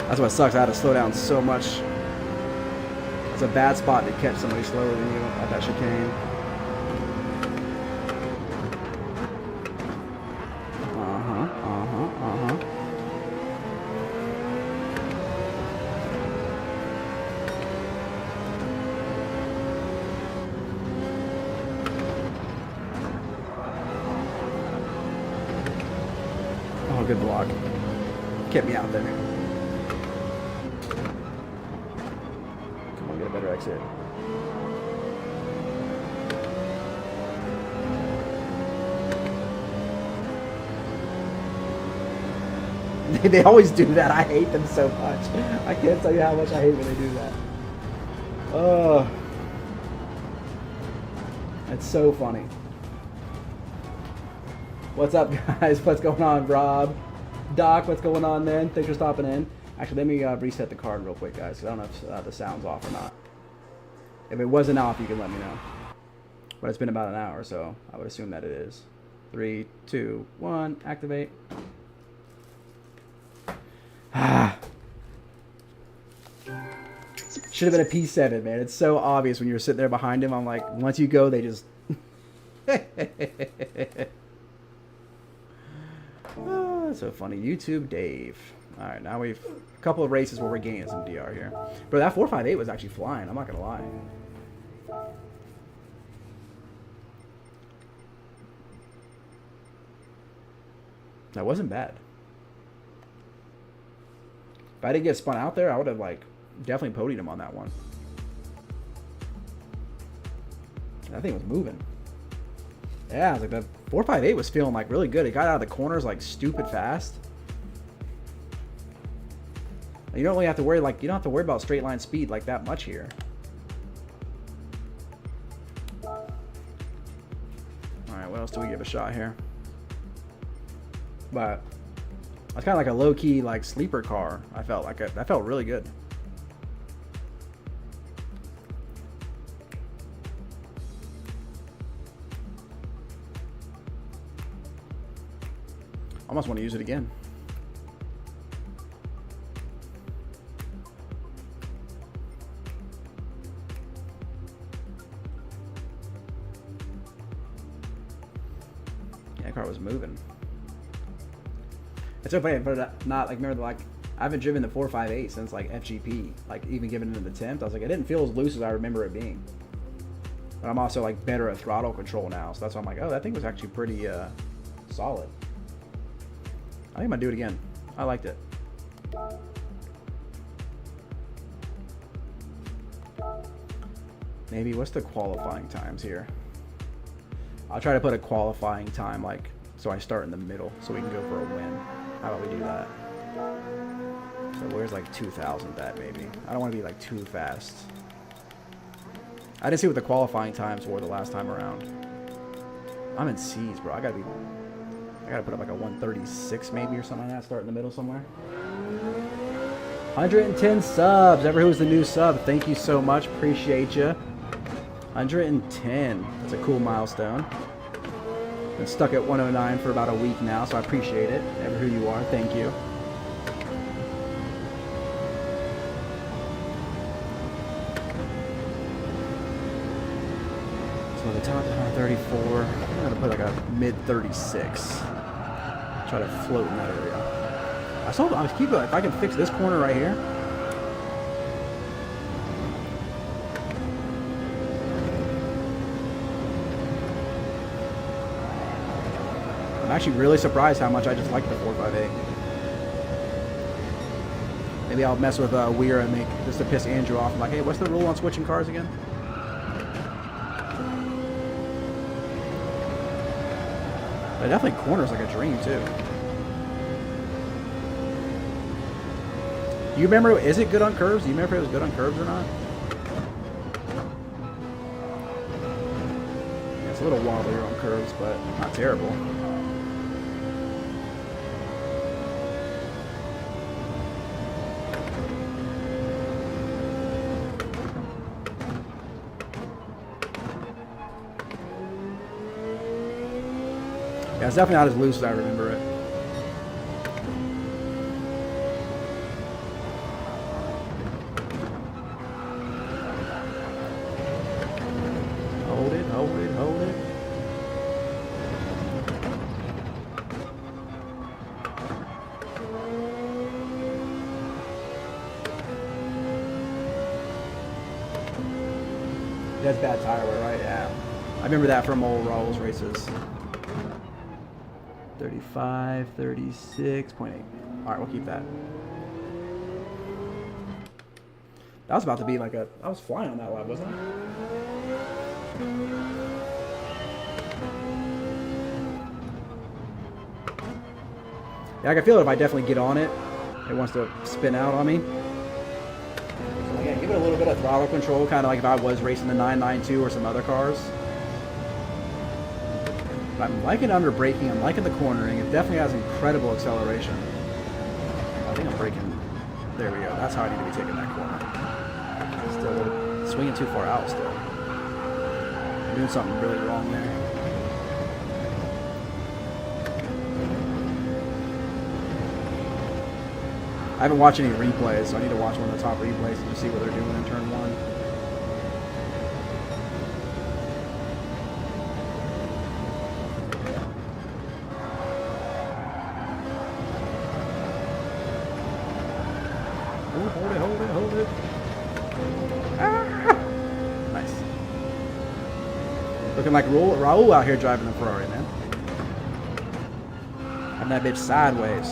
That's what sucks. I had to slow down so much. It's a bad spot to catch somebody slower than you at that chicane. Oh, good block. Kept me out there. Come on, get a better exit. They always do that. I hate them so much. I can't tell you how much I hate when they do that. Oh. It's so funny. What's up, guys? What's going on, Rob? Doc, what's going on, man? Thanks for stopping in. Actually, let me reset the card real quick, guys, because I don't know if the sound's off or not. If it wasn't off, you can let me know. But it's been about an hour, so I would assume that it is. 3, 2, 1, activate. Should have been a P7, man. It's so obvious when you're sitting there behind him. I'm like, once you go, they just... Oh, that's so funny. YouTube Dave. All right, now we've a couple of races where we're gaining some DR here. But that 458 was actually flying. I'm not gonna lie. That wasn't bad. If I didn't get spun out there, I would have like definitely podied him on that one. That thing was moving. Yeah, I was like the 458 was feeling like really good. It got out of the corners like stupid fast. You don't really have to worry like you don't have to worry about straight line speed like that much here. All right, what else do we give a shot here? But it's kind of like a low-key like sleeper car. I felt like that felt really good. Almost want to use it again. Yeah, that car was moving. It's so funny, but not like remember like I haven't driven the 458 since like FGP, like even giving it an attempt. I was like, it didn't feel as loose as I remember it being. But I'm also like better at throttle control now, so that's why I'm like, oh, that thing was actually pretty solid. I think I'm gonna do it again. I liked it. Maybe what's the qualifying times here? I'll try to put a qualifying time like so I start in the middle so we can go for a win. How about we do that? So where's like 2,000 at maybe? I don't want to be like too fast. I didn't see what the qualifying times were the last time around. I'm in C's, bro. I gotta put up like a 136 maybe or something like that. Start in the middle somewhere. 110 subs. Ever who's the new sub, thank you so much. Appreciate you. 110. That's a cool milestone. Been stuck at 109 for about a week now, so I appreciate it. Ever who you are, thank you. So the top is 134. I'm gonna put like a mid 36. Try to float in that area. I keep going. If I can fix this corner right here. I'm actually really surprised how much I just like the 458. Maybe I'll mess with WERA and make just to piss Andrew off. I'm like, hey, what's the rule on switching cars again? But definitely corners like a dream too. Do you remember? Is it good on curves? Do you remember if it was good on curves or not? Yeah, it's a little wobblier on curves, but not terrible. Yeah, it's definitely not as loose as I remember it. Hold it, hold it, hold it. That's bad tire wear, right? Yeah. I remember that from old Rawls races. 35, 36.8. All right, we'll keep that. That was about to be like a... I was flying on that lap, wasn't I? Yeah, I can feel it if I definitely get on it. It wants to spin out on me. So again, give it a little bit of throttle control, kind of like if I was racing the 992 or some other cars. I'm liking under braking, I'm liking the cornering. It definitely has incredible acceleration. I think I'm braking. There we go. That's how I need to be taking that corner. Still swinging too far out still. I'm doing something really wrong there. I haven't watched any replays, so I need to watch one of the top replays to see what they're doing in turn one. hold it. Ah! Nice. Looking like Raul out here driving the Ferrari, man. Having that bitch sideways.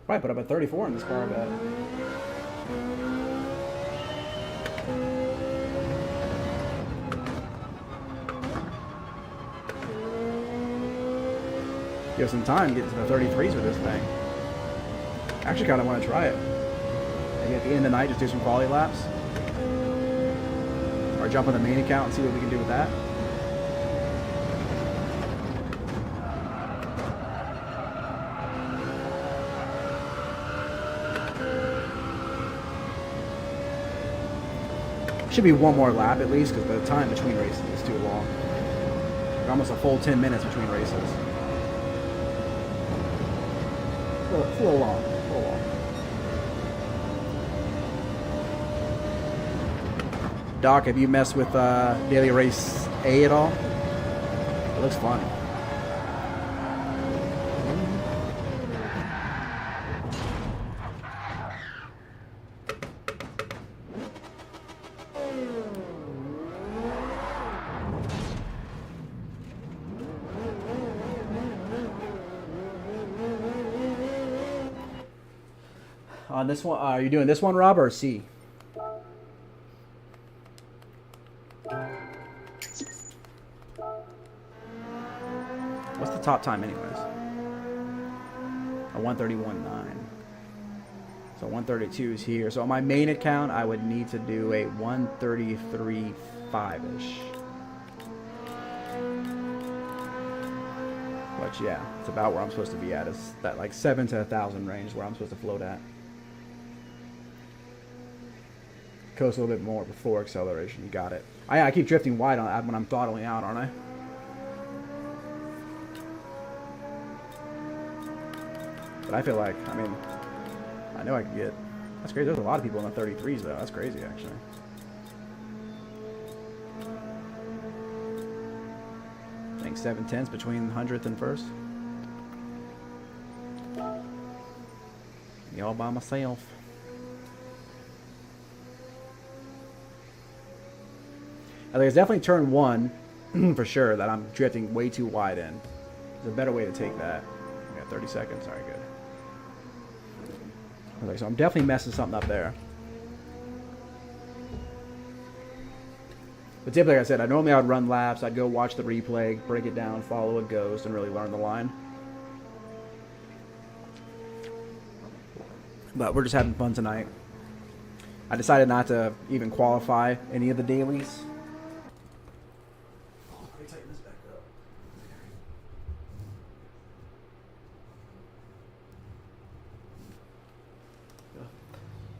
Probably put up a 34 in this car, I bet. Give some time to get to the 33s with this thing. I actually kind of want to try it. Maybe at the end of the night, just do some quality laps. Or jump on the main account and see what we can do with that. Should be one more lap at least, because the time between races is too long. Almost a full 10 minutes between races. It's a little long. A little long. Doc, have you messed with Daily Race A at all? It looks fun. On this one, are you doing this one, Rob, or C? What's the top time, anyways? A 131.9. So 132 is here. So on my main account, I would need to do a 133.5-ish. But yeah, it's about where I'm supposed to be at. Is that like 7 to 1,000 range where I'm supposed to float at. Coast a little bit more before acceleration. You got it. I keep drifting wide on when I'm throttling out, aren't I? But I feel like, I mean, I know I can get. That's crazy. There's a lot of people in the 33s though. That's crazy, actually. I think 7/10 between 100th and 1st. Me all by myself. I think it's definitely turn 1 for sure that I'm drifting way too wide in. There's a better way to take that. We got 30 seconds. All right, good. Okay, so I'm definitely messing something up there. But typically, like I said, I would run laps. I'd go watch the replay, break it down, follow a ghost, and really learn the line. But we're just having fun tonight. I decided not to even qualify any of the dailies.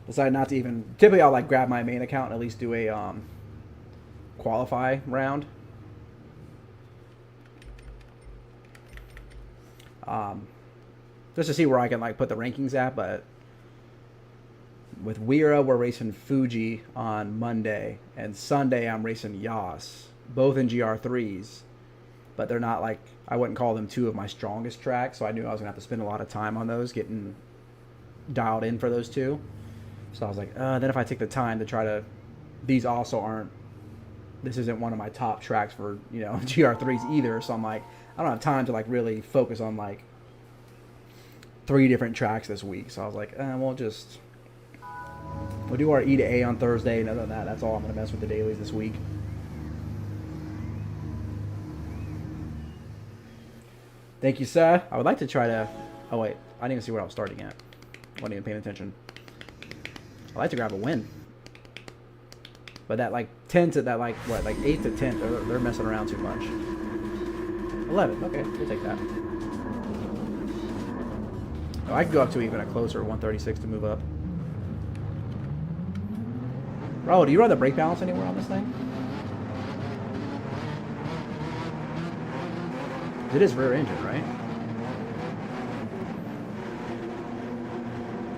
Decided not to even. Typically, I'll like grab my main account and at least do a qualify round. Just to see where I can like put the rankings at. But with WERA, we're racing Fuji on Monday, and Sunday I'm racing Yas, both in GR3s. But they're not like, I wouldn't call them two of my strongest tracks, so I knew I was gonna have to spend a lot of time on those, getting dialed in for those two. So I was like, then if I take the time to try to, these also aren't, this isn't one of my top tracks for, you know, GR3s either. So I'm like, I don't have time to like really focus on like 3 different tracks this week. So I was like, we'll do our E to A on Thursday. And other than that, that's all I'm going to mess with the dailies this week. Thank you, sir. I would like to try to... Oh, wait. I didn't even see where I was starting at. Wasn't even paying attention. I'd like to grab a win. But that, like, 10 to that, like, what? Like, 8 to 10. They're messing around too much. 11. Okay, we'll take that. Oh, I could go up to even a closer 136 to move up. Bro, do you run the brake balance anywhere on this thing? It is rear engine, right?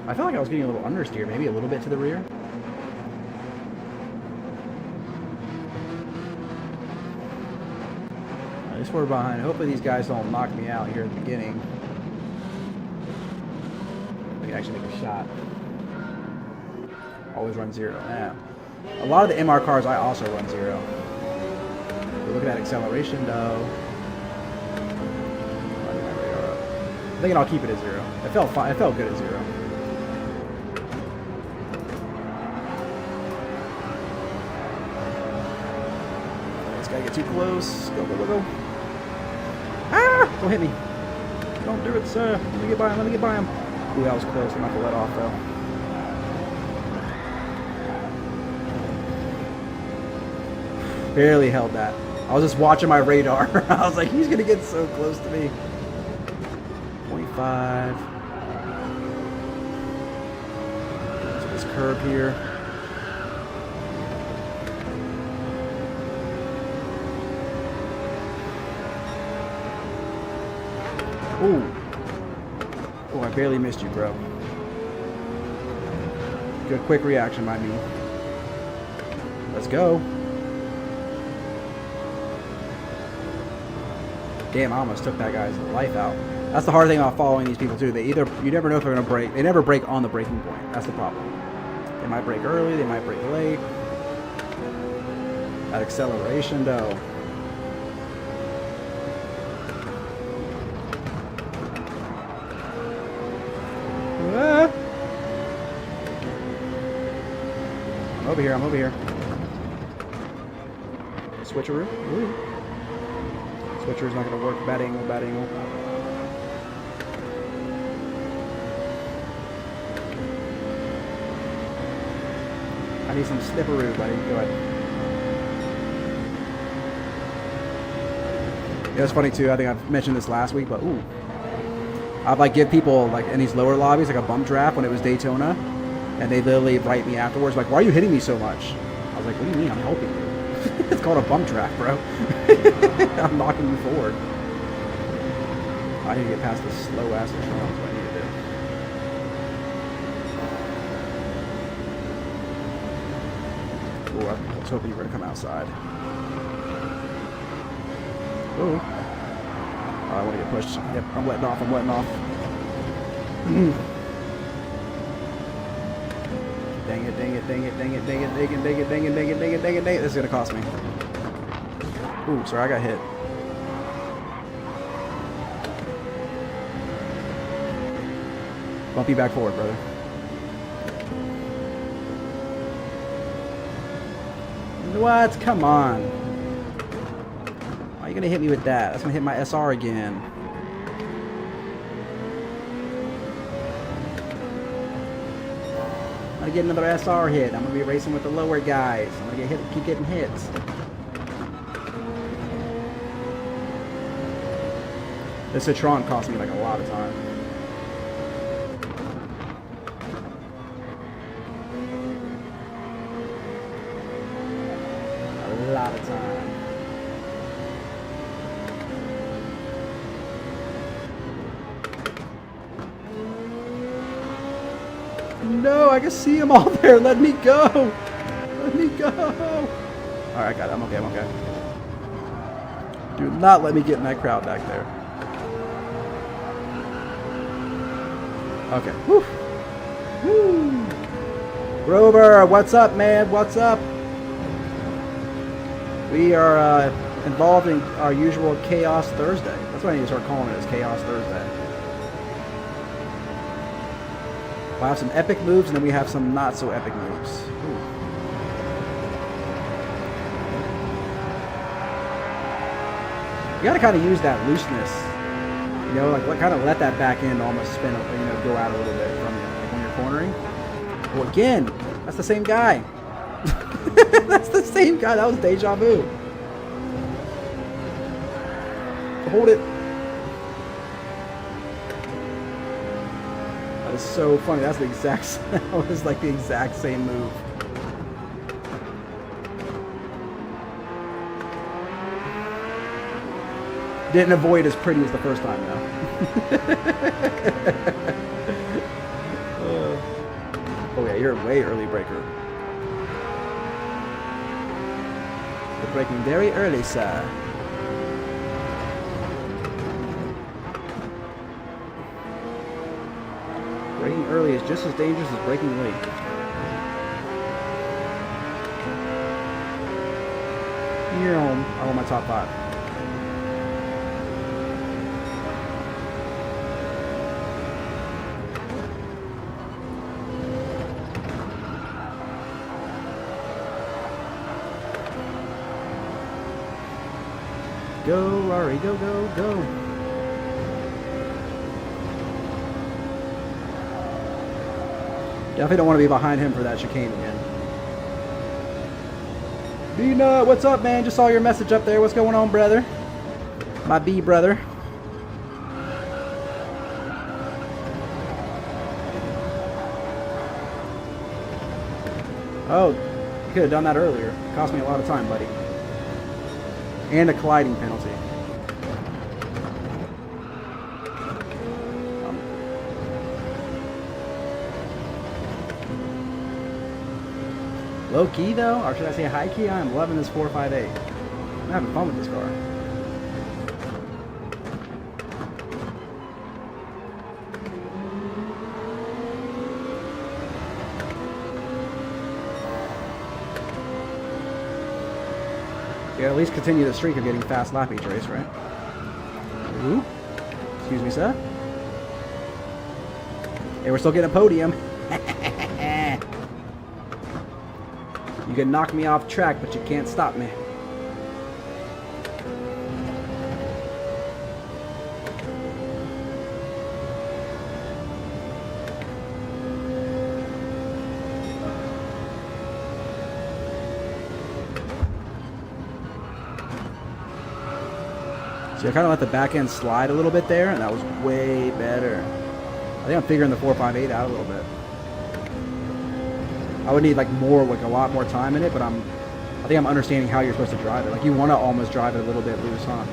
I felt like I was getting a little understeer, maybe a little bit to the rear. At least we're behind. Hopefully these guys don't knock me out here at the beginning. I can actually make a shot. Always run 0. Yeah. A lot of the MR cars I also run 0. But look at that acceleration though. I'm thinking I'll keep it at 0. It felt fine. It felt good at 0. This guy get too close. Go, go, go, go. Ah! Don't hit me. Don't do it, sir. Let me get by him. Let me get by him. Ooh, that was close. I'm not gonna let off though. Barely held that. I was just watching my radar. I was like, he's gonna get so close to me. 0.5. So this curve here. Ooh. Oh, I barely missed you, bro. Good quick reaction by me. Let's go. Damn, I almost took that guy's life out. That's the hard thing about following these people too. You never know if they're gonna brake. They never brake on the braking point. That's the problem. They might brake early, they might brake late. That acceleration though. Ah. I'm over here, I'm over here. Switcheroo. Ooh. Switcheroo's not gonna work. Bad angle, bad angle. I need some slipperoo, buddy. Go ahead. Yeah, it's funny too. I think I've mentioned this last week, but ooh, I'd like give people like in these lower lobbies like a bump draft when it was Daytona, and they literally write me afterwards like, "Why are you hitting me so much?" I was like, "What do you mean? I'm helping you." It's called a bump draft, bro. I'm knocking you forward. I need to get past this slow ass control. That's what I need to do. Ooh, I was hoping you were going to come outside. Ooh. Oh, I want to get pushed. Yep, I'm letting off. I'm letting off. Dang it, dang it, dang it, dang it, dang it, dang it, dang it, dang it, dang it, dang it, dang it, dang it. This is going to cost me. Ooh, sorry, I got hit. Bump you back forward, brother. What? Come on. Why are you going to hit me with that? That's going to hit my SR again. I'm going to get another SR hit. I'm going to be racing with the lower guys. I'm going to get hit, keep getting hits. This Citron cost me like a lot of time. A lot of time. No, I can see them all there. Let me go. Let me go. All right, I got it. I'm okay. I'm okay. Do not let me get in that crowd back there. Okay. Woo. Woo. Grover, what's up, man? What's up? We are involved in our usual Chaos Thursday. That's what I need to start calling it, is Chaos Thursday. We'll have some epic moves, and then we have some not so epic moves. Ooh. You gotta kind of use that looseness You know, like kind of let that back end almost spin, you know, go out a little bit from you, like when you're cornering. Well, again, that's the same guy. That's the same guy. That was deja vu. Hold it. That is so funny. That's the exact. That was like the exact same move. Didn't avoid as pretty as the first time, though. Oh yeah, you're a way early breaker. You're braking very early, sir. Braking early is just as dangerous as braking late. I want my top 5. Go, Rory, go, go, go. Definitely don't want to be behind him for that chicane again. B-Nut, what's up, man? Just saw your message up there. What's going on, brother? My B brother. Oh, you could have done that earlier. It cost me a lot of time, buddy. And a colliding penalty. Low key though, or should I say high key? I'm loving this 458. I'm having fun with this car. You gotta at least continue the streak of getting fast lap each race, right? Ooh. Excuse me, sir. Hey, we're still getting a podium. You can knock me off track, but you can't stop me. So I kind of let the back end slide a little bit there, and that was way better. I think I'm figuring the 458 out a little bit. I would need like a lot more time in it, but I think I'm understanding how you're supposed to drive it. Like you want to almost drive it a little bit loose, huh?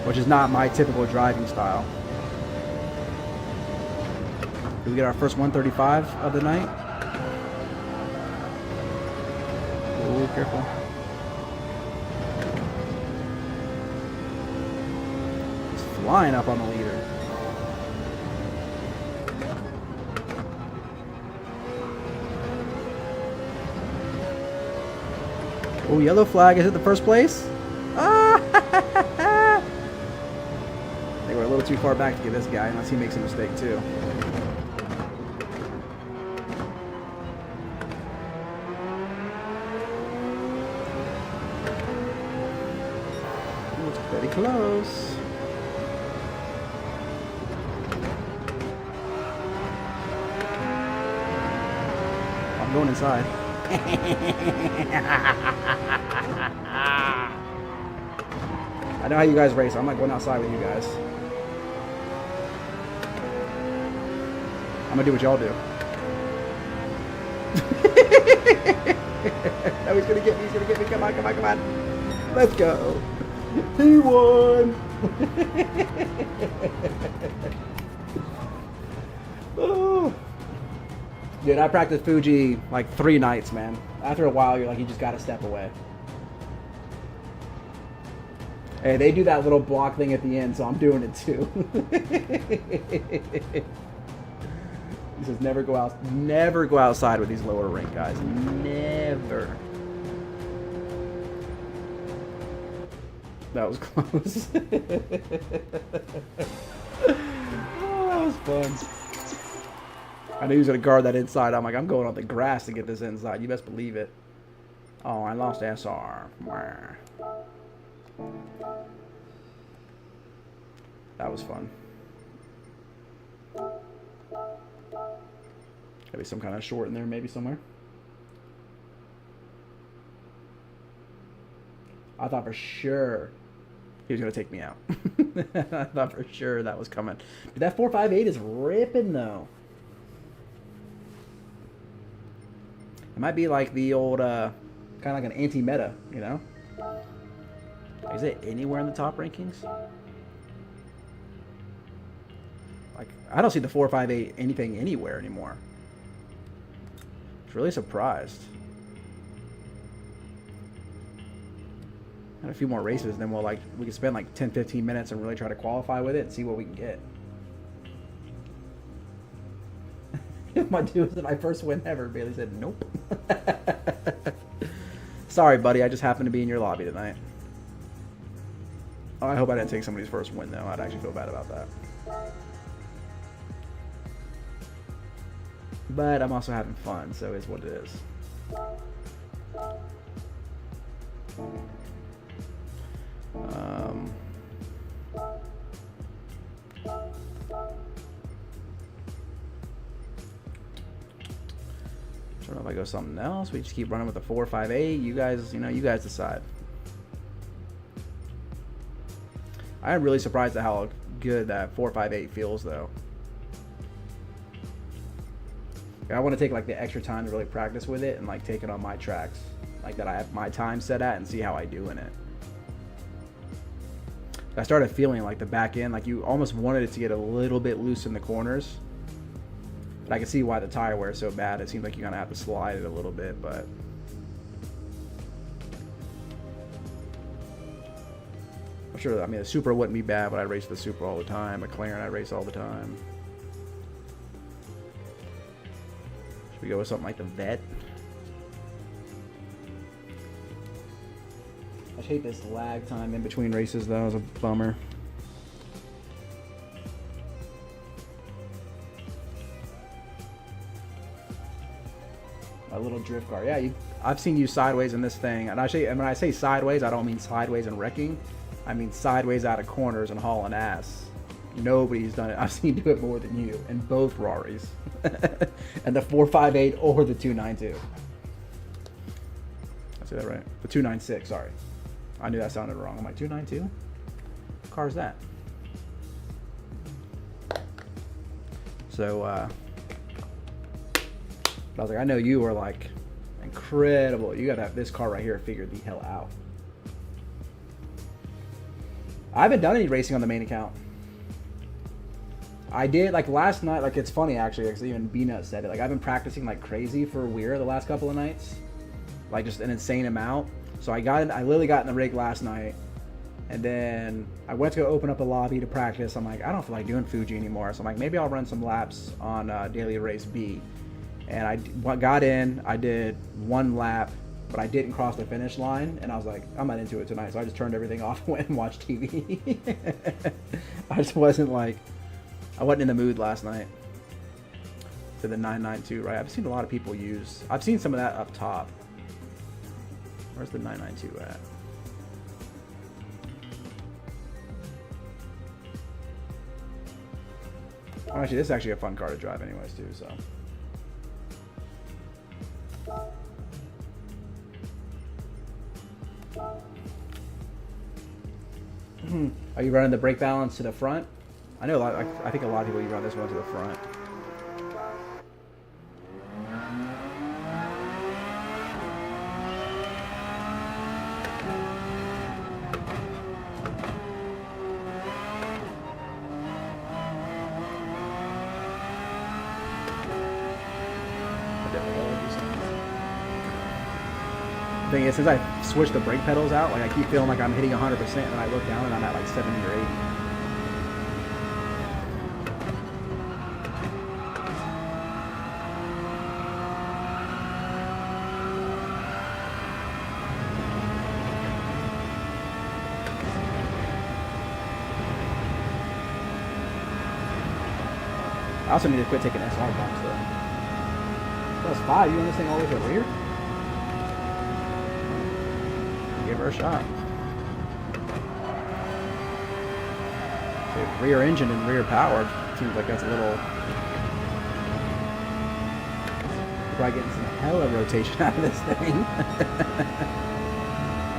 Which is not my typical driving style. Did we get our first 135 of the night? Oh, careful. He's flying up on the leader. Oh, yellow flag. Is it the first place? Ah! I think we're a little too far back to get this guy, unless he makes a mistake too. Ooh, it's pretty close. I'm going inside. I know how you guys race. I'm not going outside with you guys. I'm gonna do what y'all do. No, he's gonna get me. He's gonna get me. Come on, come on, come on. Let's go. He won. Oh. Dude, I practiced Fuji like 3 nights, man. After a while, you're like, you just gotta step away. Hey, they do that little block thing at the end, so I'm doing it too. He says never go outside with these lower rank guys. Never. That was close. Oh, that was fun. I knew he was going to guard that inside. I'm like, I'm going on the grass to get this inside. You best believe it. Oh, I lost SR. That was fun. Maybe some kind of short in there, maybe somewhere. I thought for sure he was going to take me out. I thought for sure that was coming. But that 458 is ripping, though. It might be like the old, kind of like an anti-meta, you know? Is it anywhere in the top rankings? Like, I don't see the 458 anything anywhere anymore. I was really surprised. And a few more races, then we can spend like 10-15 minutes and really try to qualify with it and see what we can get. My dude, was my first win ever. Bailey said, nope. Sorry, buddy. I just happened to be in your lobby tonight. Oh, I hope I didn't take somebody's first win, though. I'd actually feel bad about that. But I'm also having fun, so it's what it is. I don't know if I go something else. We just keep running with the 458. You guys, you guys decide. I am really surprised at how good that 458 feels, though. I want to take like the extra time to really practice with it and like take it on my tracks, like that I have my time set at, and see how I do in it. I started feeling like the back end, like you almost wanted it to get a little bit loose in the corners. But I can see why the tire wear is so bad. It seems like you're gonna have to slide it a little bit, but I'm sure. I mean, the Supra wouldn't be bad, but I race the Supra all the time. McLaren, I race all the time. Should we go with something like the Vet? I hate this lag time in between races, though. It's a bummer. A little drift car. Yeah, I've seen you sideways in this thing. And when I say sideways, I don't mean sideways and wrecking. I mean sideways out of corners and hauling ass. Nobody's done it. I've seen you do it more than you in both Raris. And the 458 or the 292. I say that right? The 296, sorry. I knew that sounded wrong. I'm like, 292? What car is that? So, I was like, I know you are like incredible. You got to have this car right here figured the hell out. I haven't done any racing on the main account. I did like last night. Like it's funny actually, because even B-Nut said it. Like I've been practicing like crazy for WERA the last couple of nights, like just an insane amount. So I literally got in the rig last night, and then I went to go open up a lobby to practice. I'm like, I don't feel like doing Fuji anymore. So I'm like, maybe I'll run some laps on Daily Race B. And I got in, I did one lap, but I didn't cross the finish line. And I was like, I'm not into it tonight. So I just turned everything off and went and watched TV. I just wasn't like, I wasn't in the mood last night. To the 992, right? I've seen a lot of people I've seen some of that up top. Where's the 992 at? Oh, actually, this is actually a fun car to drive anyways, too, so. Are you running the brake balance to the front? I know I think a lot of people run this one to the front. Thing is, since I switched the brake pedals out, like I keep feeling like I'm hitting 100%, and I look down and I'm at like 70 or 80. I also need to quit taking SR bumps though. Plus 5, you on this thing all the way to the rear? Give her a shot. Dude, rear engine and rear power seems like that's a little. You're probably getting some hella rotation out of this thing.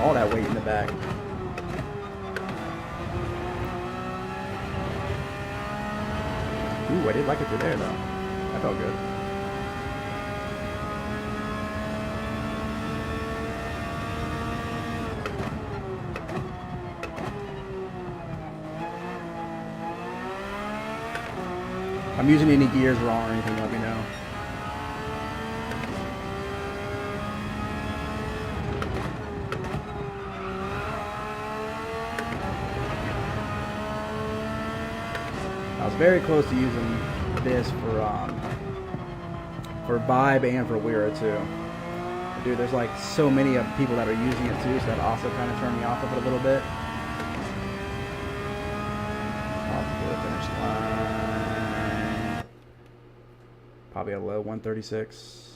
All that weight in the back. Ooh, I did like it through there though. That felt good. If I'm using any gears wrong or anything, let me know. I was very close to using this for Vibe and for WERA too. Dude, there's like so many of people that are using it too, so that also kind of turned me off of it a little bit. Off to the finish line. Probably a low 136.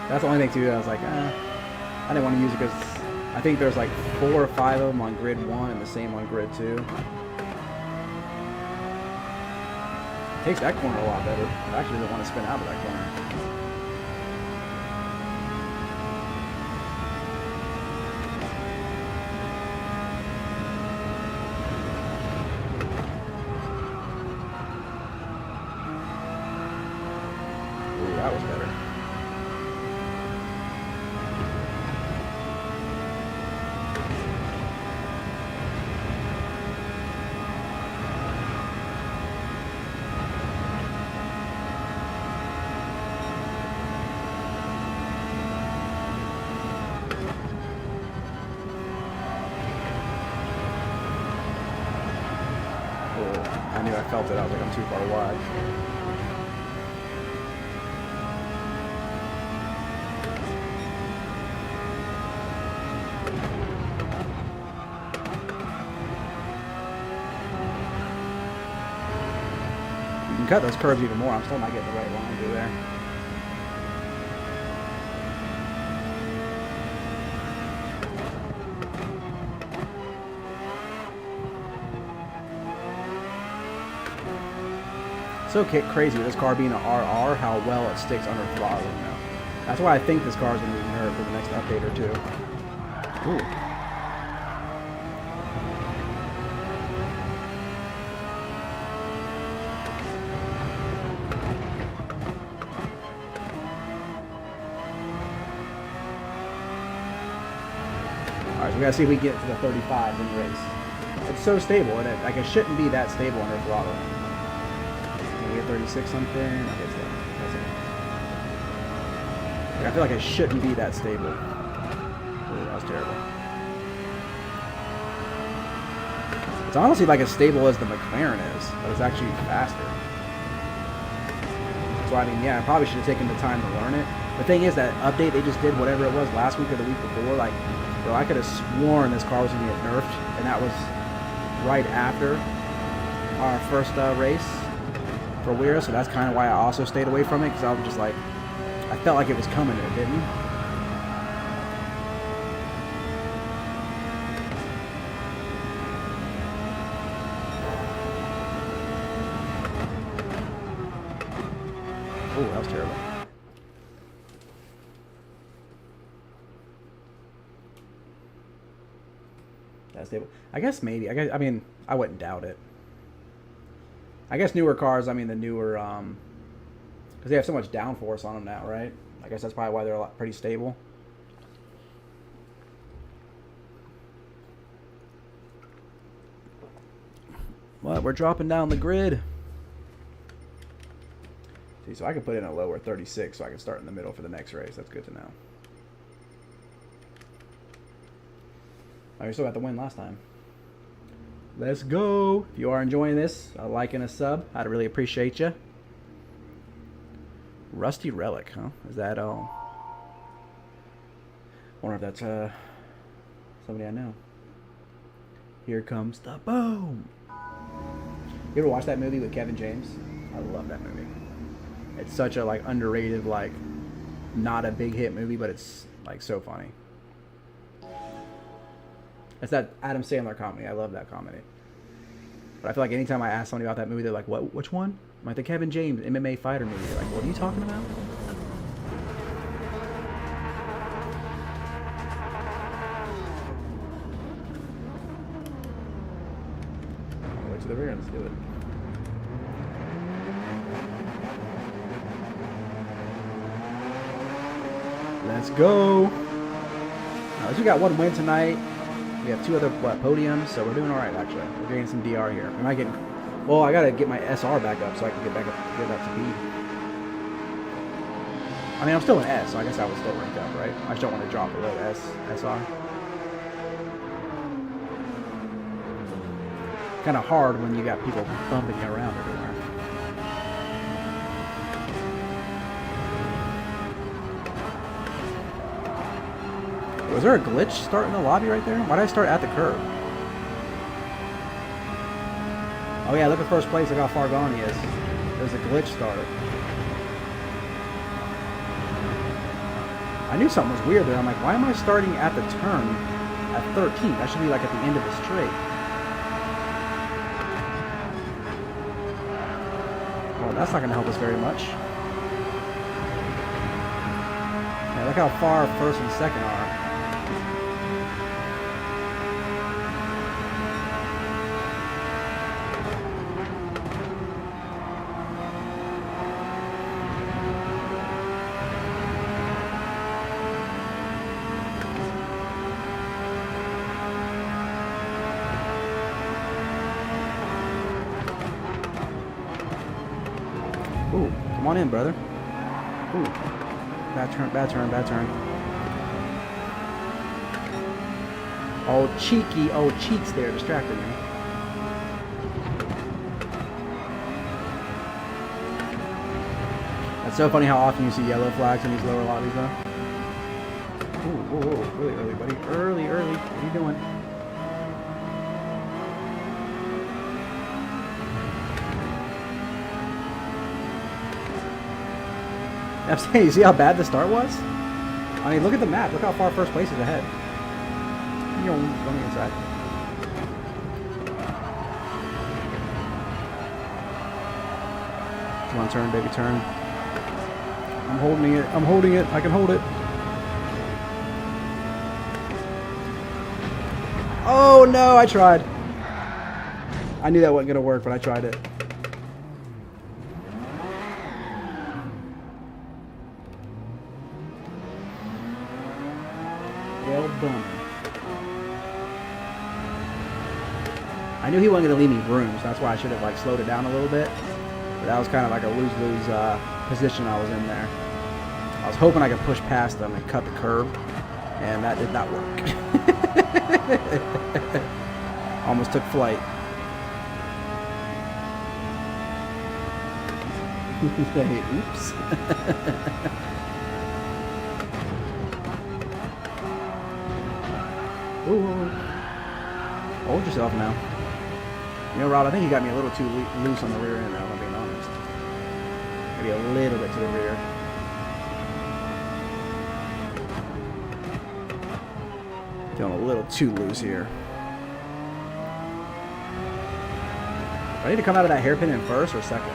That's the only thing too that I was like, I didn't want to use it because I think there's like 4 or 5 of them on grid 1 and the same on grid 2. Takes that corner a lot better. I actually don't want to spin out of that corner. Ooh, that was better. I knew I felt it. I was like, I'm too far wide. You can cut those curves even more. I'm still not getting the right line through there. So crazy with this car being an RR, how well it sticks under throttle now. That's why I think this car is going to be nerfed for the next update or two. Ooh. Alright, so we gotta see if we get to the 35 in the race. It's so stable, and it shouldn't be that stable under throttle. 36 something. Okay, so that's it. Like, I feel like it shouldn't be that stable. Ooh, that was terrible. It's honestly like as stable as the McLaren is, but it's actually faster. So I mean, yeah, I probably should have taken the time to learn it. The thing is, that update they just did, whatever it was last week or the week before, like, bro, I could have sworn this car was gonna get nerfed, and that was right after our first race for WERA, so that's kind of why I also stayed away from it, because I was just like, I felt like it was coming and it didn't. Oh, that was terrible. That's stable. I guess maybe. I mean, I wouldn't doubt it. I guess newer cars, I mean the newer, because they have so much downforce on them now, right? I guess that's probably why they're pretty stable. Well, we're dropping down the grid. See, so I can put in a lower 36 so I can start in the middle for the next race. That's good to know. Oh, you still got the win last time. Let's go. If you are enjoying this, a like and a sub. I'd really appreciate you. Rusty Relic, huh? Is that all? I wonder if that's somebody I know. Here comes the boom. You ever watch that movie with Kevin James? I love that movie. It's such a like underrated, like not a big hit movie, but it's like so funny. It's that Adam Sandler comedy. I love that comedy. But I feel like anytime I ask somebody about that movie, they're like, "What? Which one?" I'm like, the Kevin James MMA fighter movie. They're like, what are you talking about? I'll wait to the rear and let's do it. Let's go. At least we got one win tonight. We have 2 other podiums, so we're doing all right, actually. We're getting some DR here. Am I getting... Well, I got to get my SR back up so I can get back up to B. I mean, I'm still an S, so I guess I would still rank up, right? I just don't want to drop below SR. Kind of hard when you got people bumping you around everywhere. Was there a glitch starting the lobby right there? Why did I start at the curb? Oh yeah, look at first place, look how far gone he is. There's a glitch started. I knew something was weird there. I'm like, why am I starting at the turn at 13? That should be like at the end of the straight. Well, that's not going to help us very much. Yeah, look how far first and second are. Ooh, come on in, brother. Ooh. Bad turn, bad turn, bad turn. Oh, cheeky, oh, cheeks there distracted me. That's so funny how often you see yellow flags in these lower lobbies, though. Ooh, whoa, whoa, really early, buddy. Early, early. What are you doing? You see how bad the start was? I mean, look at the map. Look how far first place is ahead. You know, on the inside. Come on, turn, baby, turn. I'm holding it. I'm holding it. I can hold it. Oh, no, I tried. I knew that wasn't going to work, but I tried it. Well done. I knew he wasn't going to leave me room, so that's why I should have like slowed it down a little bit. But that was kind of like a lose-lose position I was in there. I was hoping I could push past them and cut the curb, and that did not work. Almost took flight. Oops. Ooh. Hold yourself now. You know, Rob, I think you got me a little too loose on the rear end, I'm being honest. Maybe a little bit to the rear. Feeling a little too loose here. Do I need to come out of that hairpin in first or second?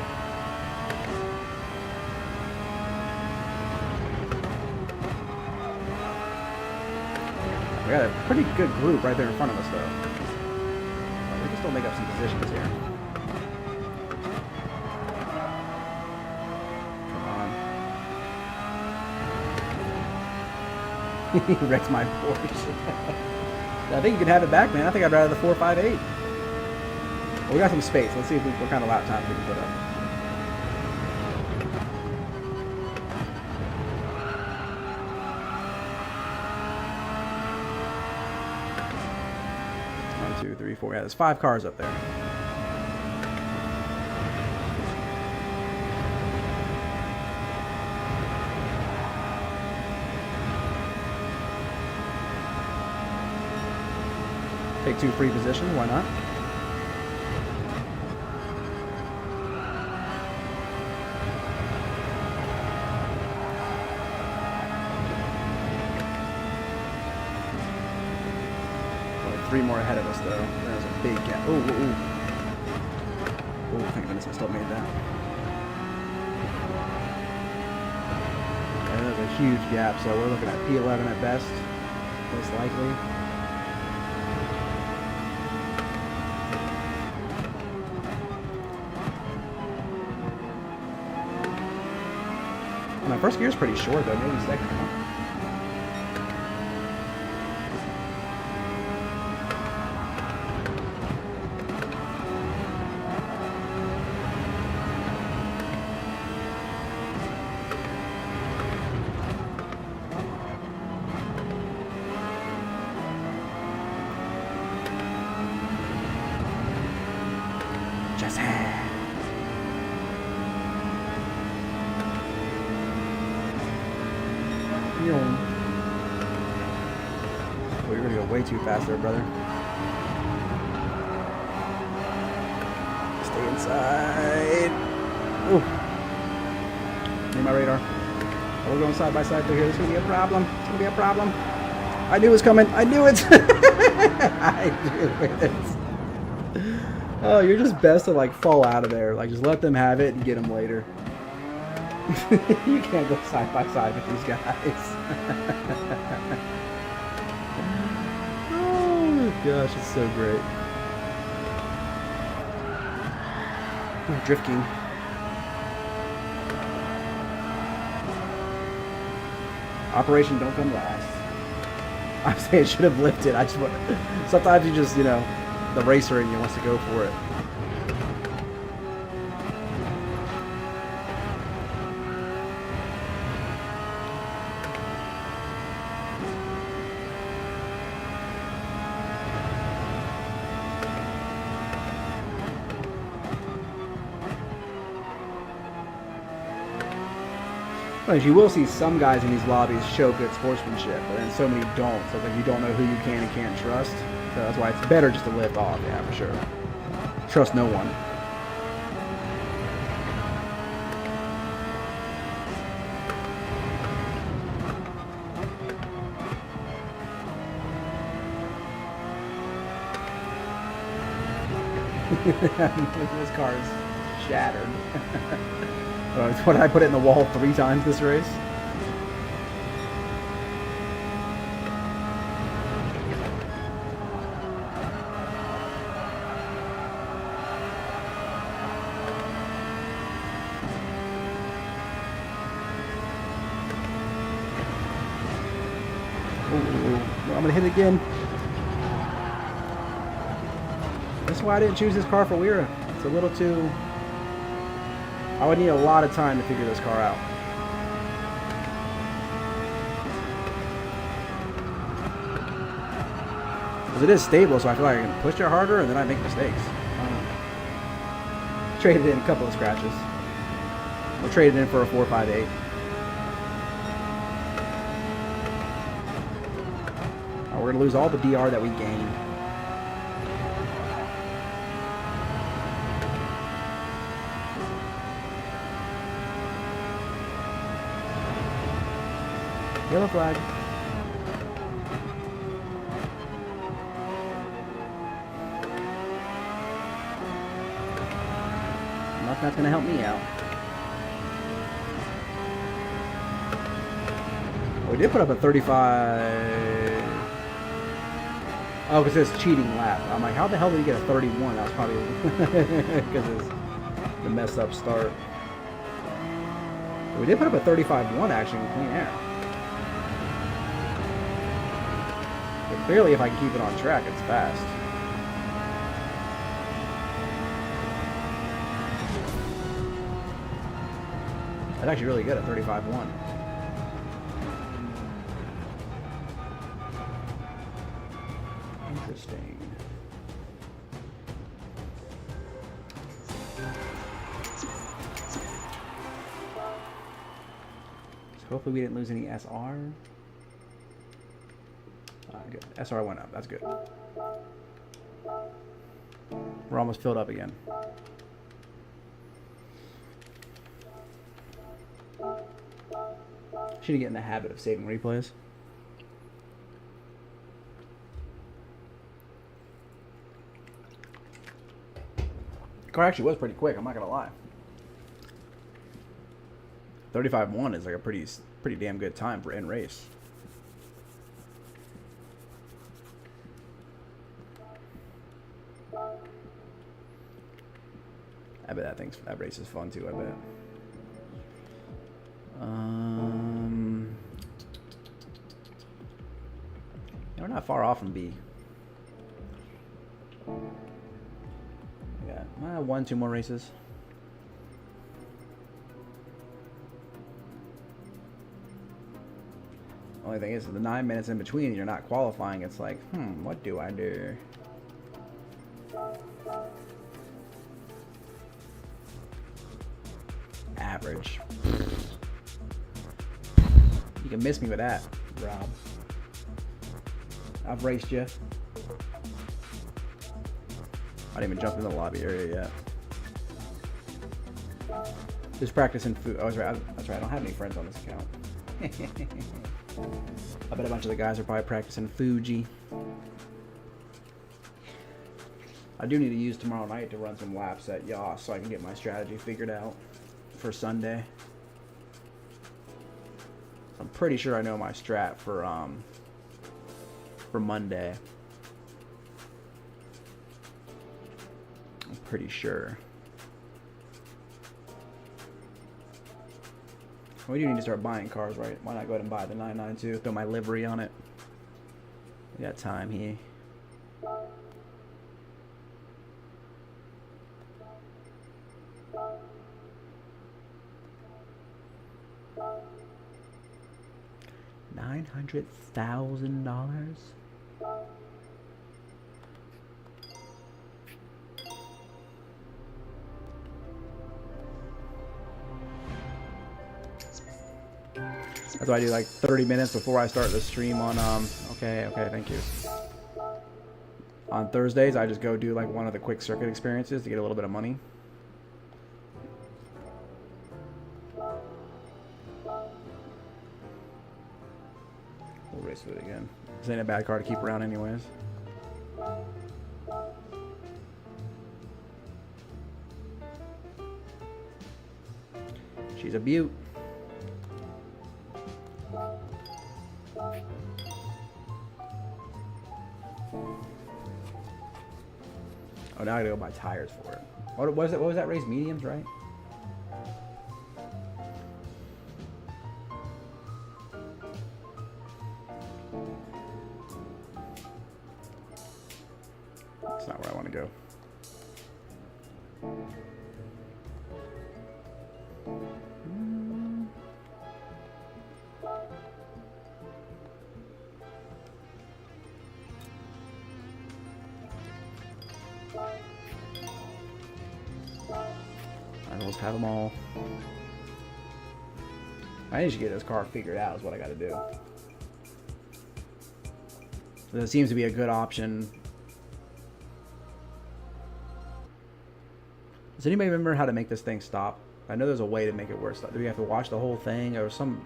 We got a pretty good group right there in front of us, though. We can still make up some positions here. Come on. He wrecked my Porsche. I think you can have it back, man. I think I'd rather the 458. Well, we got some space. Let's see what kind of lap times we can put up. Two, three, four. Yeah, there's 5 cars up there. Take 2 free positions, why not? 3 more ahead of us, though. That was a big gap. Oh, oh, oh. Oh, thank goodness I still made that. Yeah, that was a huge gap, so we're looking at P11 at best, most likely. My first gear is pretty short, though. Maybe second, huh? Oh, you're gonna go way too fast there, brother. Stay inside. Ooh. Need my radar. Oh, we're going side by side through here. This is gonna be a problem. It's gonna be a problem. I knew it was coming. I knew it. I knew it. Oh, you're just best to like fall out of there. Like just let them have it and get them later. You can't go side by side with these guys. Oh gosh, it's so great. Ooh, Drift King. Operation Don't Come Last. I'm saying it should have lifted. I just want. Sometimes you just, you know, the racer in you wants to go for it. You will see some guys in these lobbies show good sportsmanship, but then so many don't. So it's like you don't know who you can and can't trust. So that's why it's better just to lift off, yeah, for sure. Trust no one. This car is shattered. What did I put it in the wall 3 times this race? Ooh, I'm gonna hit it again. That's why I didn't choose this car for WERA. It's a little too... I would need a lot of time to figure this car out. Because it is stable, so I feel like I can push it harder and then I make mistakes. Traded in a couple of scratches. We'll trade it in for a 458. We're going to lose all the DR that we gained. Yellow flag. Nothing that's going to help me out. We did put up a 35. Oh, because it's cheating lap. I'm like, how the hell did he get a 31? That was probably because it's the messed up start. But we did put up a 35.1 actually in clean air. Clearly, if I can keep it on track, it's fast. That's actually really good at 35.1. Interesting. So hopefully we didn't lose any SR. Good. SR went up. That's good. We're almost filled up again. Should get in the habit of saving replays. The car actually was pretty quick, I'm not gonna lie. 35.1 is like a pretty damn good time for in race. I bet that race is fun too, I bet. We're not far off from B. We got 1-2 more races. Only thing is, the 9 minutes in between, you're not qualifying. It's like, what do I do? Average. You can miss me with that, Rob. I've raced you. I didn't even jump in the lobby area yet. Just practicing food. Oh, that's right. I don't have any friends on this account. I bet a bunch of the guys are probably practicing Fuji. I do need to use tomorrow night to run some laps at Yas so I can get my strategy figured out for Sunday. I'm pretty sure I know my strat for Monday. I'm pretty sure. We do need to start buying cars, right? Why not go ahead and buy the 992? Throw my livery on it. We got time here. $900,000. That's why I do like 30 minutes before I start the stream on okay, thank you. On Thursdays I just go do like one of the quick circuit experiences to get a little bit of money. We'll race with it again. This ain't a bad car to keep around anyways. She's a beaut. Oh, now I gotta go buy tires for it. What was it? What was that race? Mediums, right? That's not where I want to go. Have them all. I need to get this car figured out is what I got to do. That seems to be a good option. Does anybody remember how to make this thing stop? I know there's a way to make it work. Do we have to watch the whole thing, or some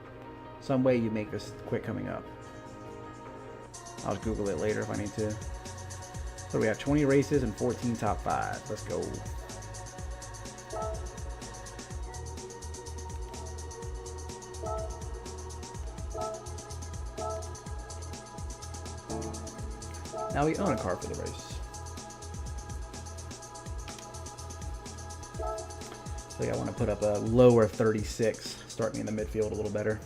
way you make this quit coming up? I'll just Google it later if I need to. So we have 20 races and 14 top 5. Let's go. Now we own a car for the race. I think I want to put up a lower 36, start me in the midfield a little better.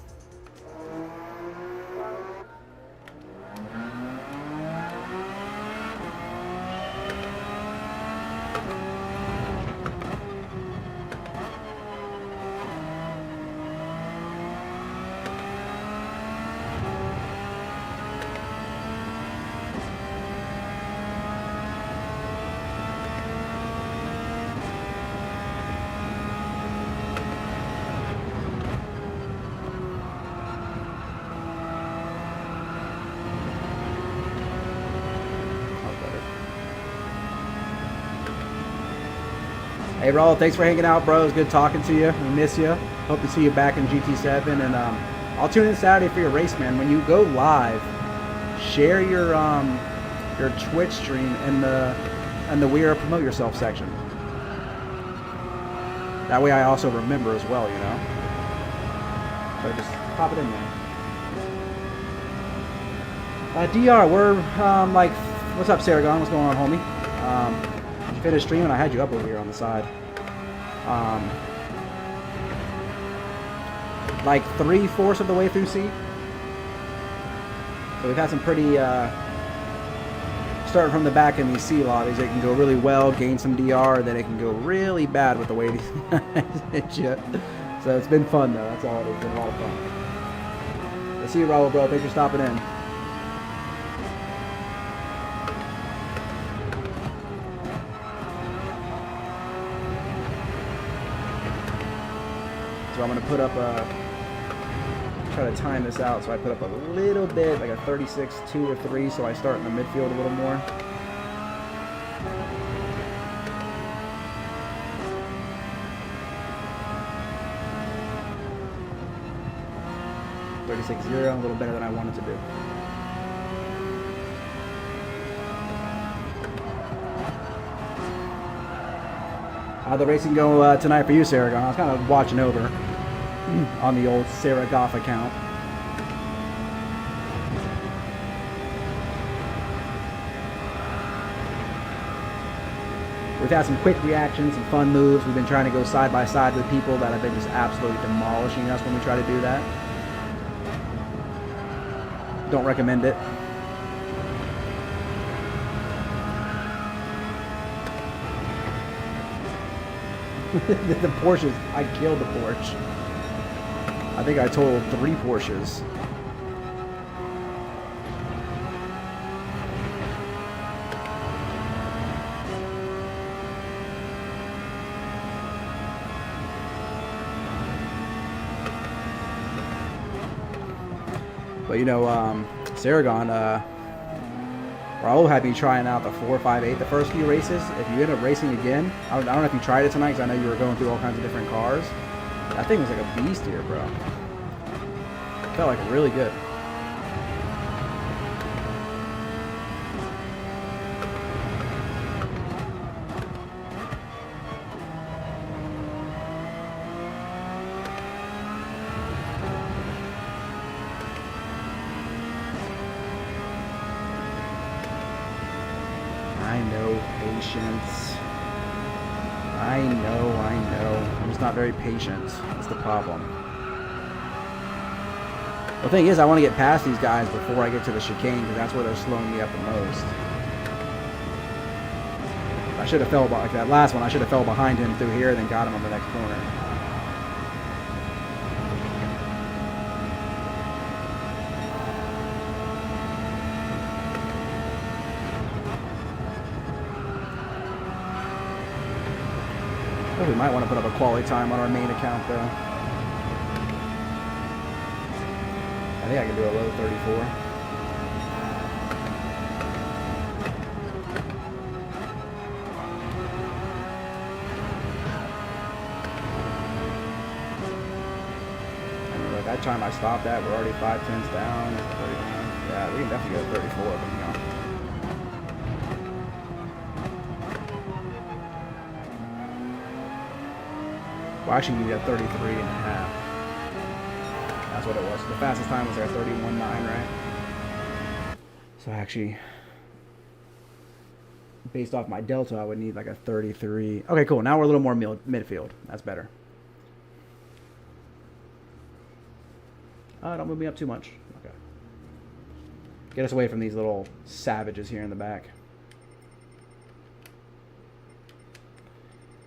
Hey, Raul, thanks for hanging out, bro. It was good talking to you. We miss you. Hope to see you back in GT7. And I'll tune in Saturday for your race, man. When you go live, share your Twitch stream in the WERA Promote Yourself section. That way I also remember as well, you know? So just pop it in there. DR, we're like, what's up, Saragon? What's going on, homie? Did you finish streaming? I had you up over here on the side. Like 3/4 of the way through C. So we've had some pretty, starting from the back in these C lobbies, it can go really well, gain some DR, then it can go really bad with the way these guys hit you. So it's been fun though, that's all it is. It's been a lot of fun. Let's see you, Raul, bro. Thanks for stopping in. So I'm going to put up a, try to time this out, so I put up a little bit, like a 36, 2 or 3, so I start in the midfield a little more. A little better than I wanted to do. How'd the racing go tonight for you, Saragon? I was kind of watching over on the old Sarah Goff account. We've had some quick reactions, some fun moves. We've been trying to go side by side with people that have been just absolutely demolishing us when we try to do that. Don't recommend it. The Porsches, I killed the Porsche. I think I totaled 3 Porsches. But you know, Saragon, Raul had me trying out the 458 the first few races. If you end up racing again, I don't know if you tried it tonight, because I know you were going through all kinds of different cars. That thing was like a beast here, bro. Felt like really good. I know. I'm just not very patient. That's the problem. The thing is, I want to get past these guys before I get to the chicane, because that's where they're slowing me up the most. I should have fell like that last one. I should have fell behind him through here and then got him on the next corner. We might want to put up a quality time on our main account, though. I think I can do a low 34. And by that time I stopped at, we're already 5/10 down. Yeah, we can definitely go 34, but you know. Well, actually, we got 33.5. That's what it was. The fastest time was like 31.9, right? So actually, based off my delta, I would need like a 33. Okay, cool. Now we're a little more midfield. That's better. Don't move me up too much. Okay. Get us away from these little savages here in the back.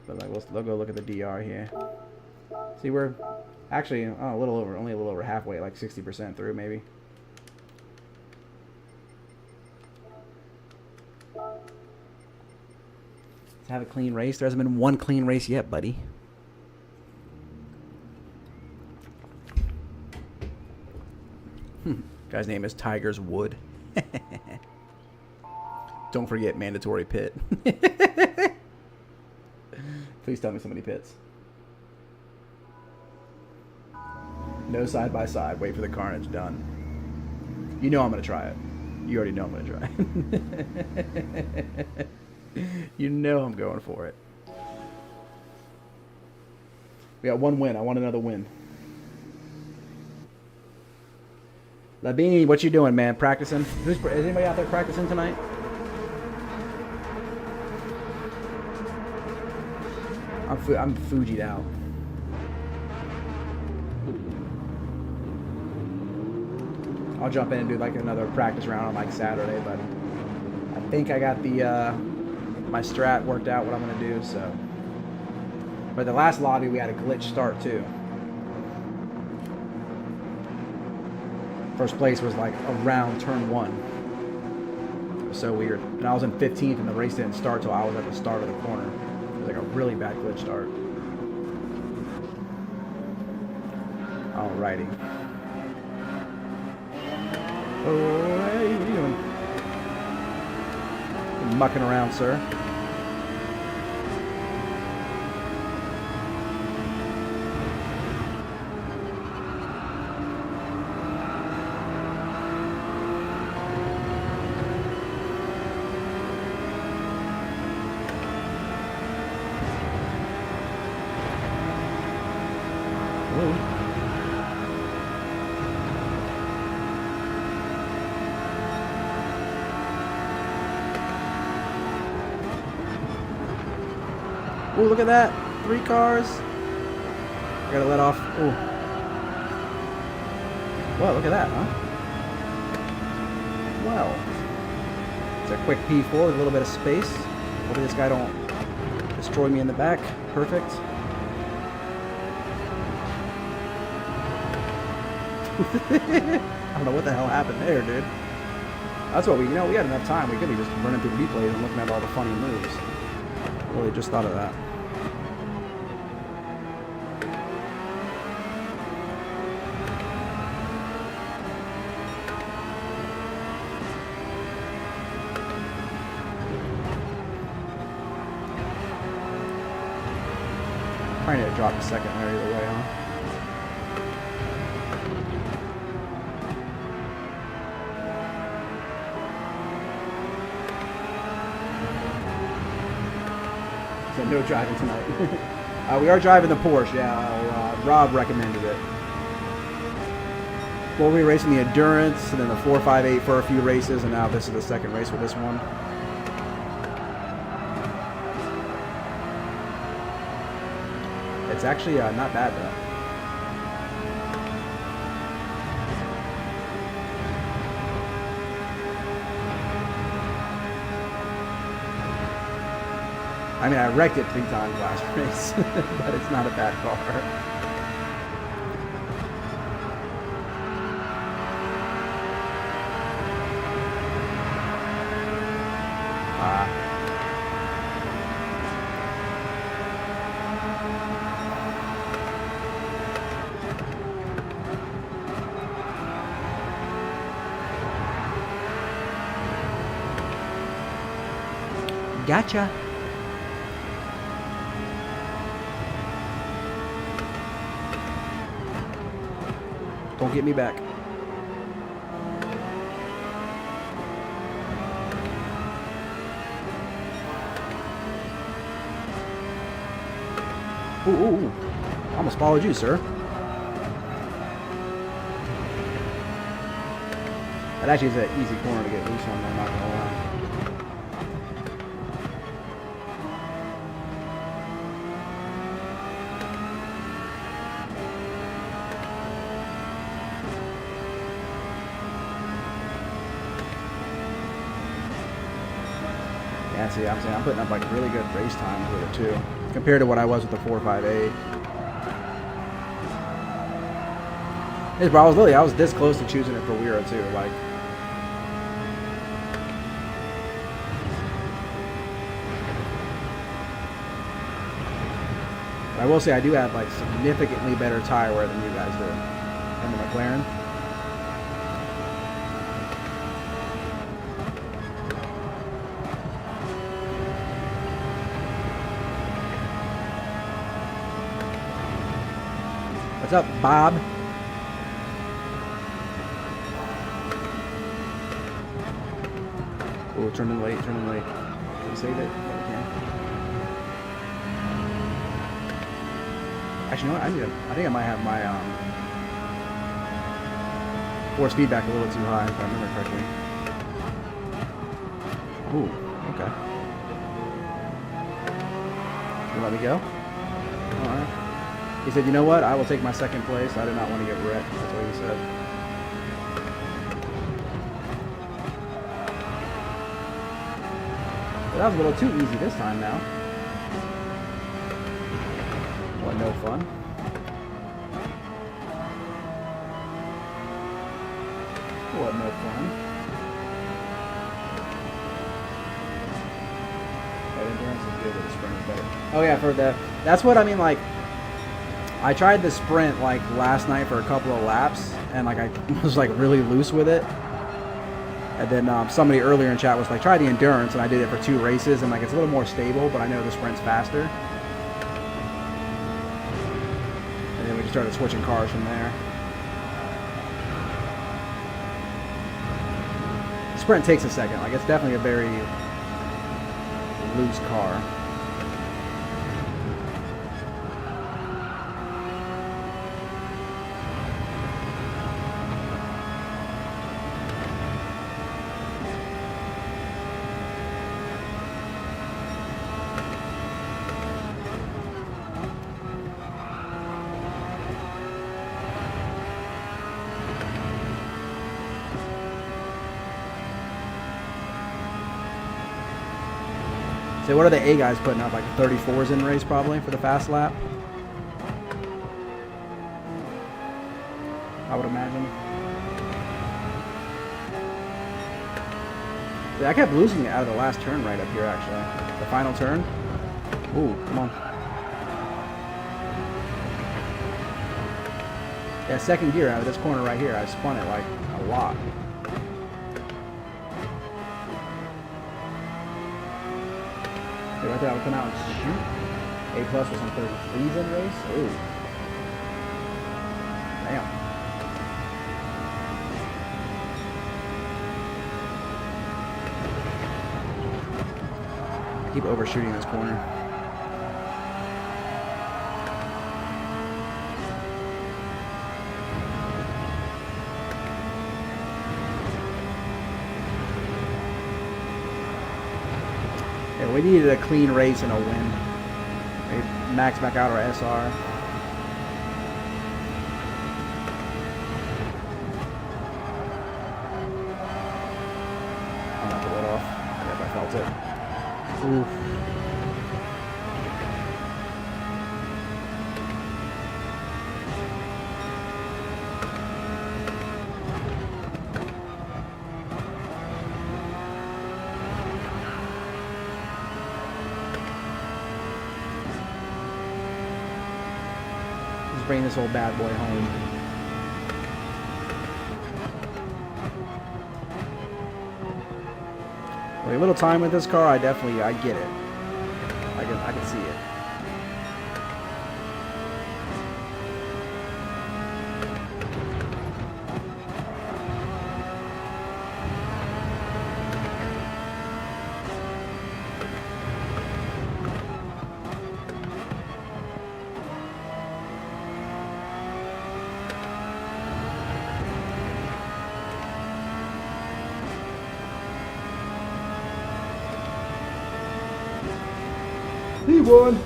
But like, we'll go look at the DR here. See, we're actually only a little over halfway, like 60% through, maybe. Let's have a clean race. There hasn't been one clean race yet, buddy. Guy's name is Tiger's Wood. Don't forget mandatory pit. Please tell me somebody pits. No side by side. Wait for the carnage. Done. You know I'm going to try it. You already know I'm going to try it. You know I'm going for it. We got one win. I want another win. Labini, what you doing, man? Practicing? Is anybody out there practicing tonight? I'm Fuji'd out. I'll jump in and do like another practice round on like Saturday, but I think I got the my strat worked out what I'm gonna do. So, but the last lobby we had a glitch start too. First place was like around turn 1. It was so weird. And I was in 15th and the race didn't start till I was at the start of the corner. It was like a really bad glitch start. Alrighty. Oh, hey, what are you doing? You're mucking around, sir. Ooh, look at that. 3 cars. I gotta let off. Ooh. Well, look at that, huh? Well. It's a quick P4 with a little bit of space. Hopefully this guy don't destroy me in the back. Perfect. I don't know what the hell happened there, dude. That's what we had enough time. We could be just running through replays and looking at all the funny moves. Really just thought of that. Probably need to drop a second there either way, huh? So no driving tonight. We are driving the Porsche, yeah. Rob recommended it. Well, we were racing the Endurance and then the 458 for a few races, and now this is the second race with this one. It's actually not bad though. I mean, I wrecked it 3 times last race, but it's not a bad car. Gotcha. Don't get me back. Ooh. I almost followed you, sir. That actually is an easy corner to get loose on, I'm not gonna lie. Yeah, see, I'm putting up like really good race times with it too, compared to what I was with the 458. Hey, bro, I was this close to choosing it for WERA too. Like, I will say I do have like significantly better tire wear than you guys do, and the McLaren. What's up, Bob? Oh, turning late. Can we save it? Yeah, we can. Actually, you know what? I think I might have my force feedback a little too high, if I remember correctly. Ooh, okay. You let me go? Alright. He said, you know what? I will take my second place. I do not want to get wrecked. That's what he said. But that was a little too easy this time now. What, no fun? What, no fun? That endurance is good, but the sprint is better. Oh yeah, for the... That's what I mean, like... I tried the sprint, like, last night for a couple of laps, and, like, I was, like, really loose with it. And then somebody earlier in chat was like, try the endurance, and I did it for 2 races, and, like, it's a little more stable, but I know the sprint's faster. And then we just started switching cars from there. The sprint takes a second. Like, it's definitely a very loose car. So what are the A guys putting up? Like 34s in race probably for the fast lap? I would imagine. See, I kept losing it out of the last turn right up here actually. The final turn. Ooh, come on. Yeah, second gear out of this corner right here. I spun it like a lot. Right there, I would come out and shoot. A plus was on 33s in race. Ooh. Damn. I keep overshooting this corner. We needed a clean race and a win. Maybe max back out our SR. I'll knock the lid off. I guess I felt it. Oof. Bring this old bad boy home. With a little time with this car, I get it. I can see it. He won.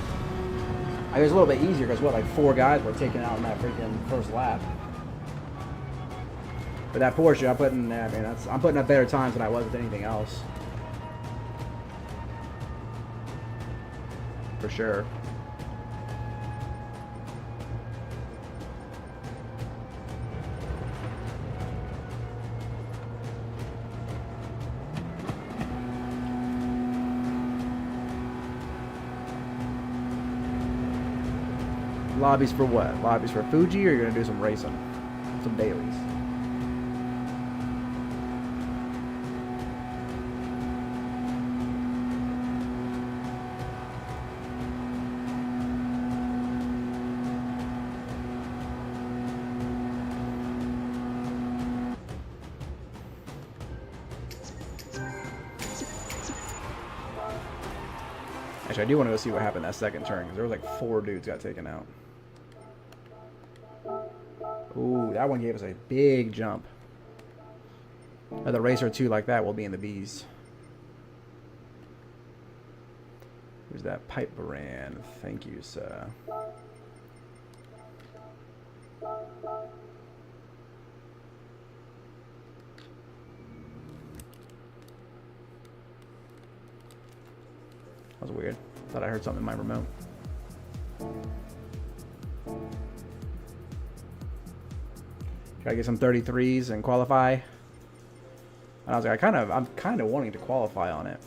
I was a little bit easier because what, like 4 guys were taken out in that freaking first lap. But that Porsche, I'm putting up better times than I was with anything else. For sure. Lobbies for what? Lobbies for Fuji, or you're gonna do some racing? Some dailies. Actually, I do want to go see what happened that second turn, because there was like 4 dudes got taken out. Ooh, that one gave us a big jump. The racer 2 like that will be in the B's. Who's that? Pipe brand. Thank you, sir. That was weird. Thought I heard something in my remote. Try to get some 33s and qualify. And I was like, I'm kind of wanting to qualify on it.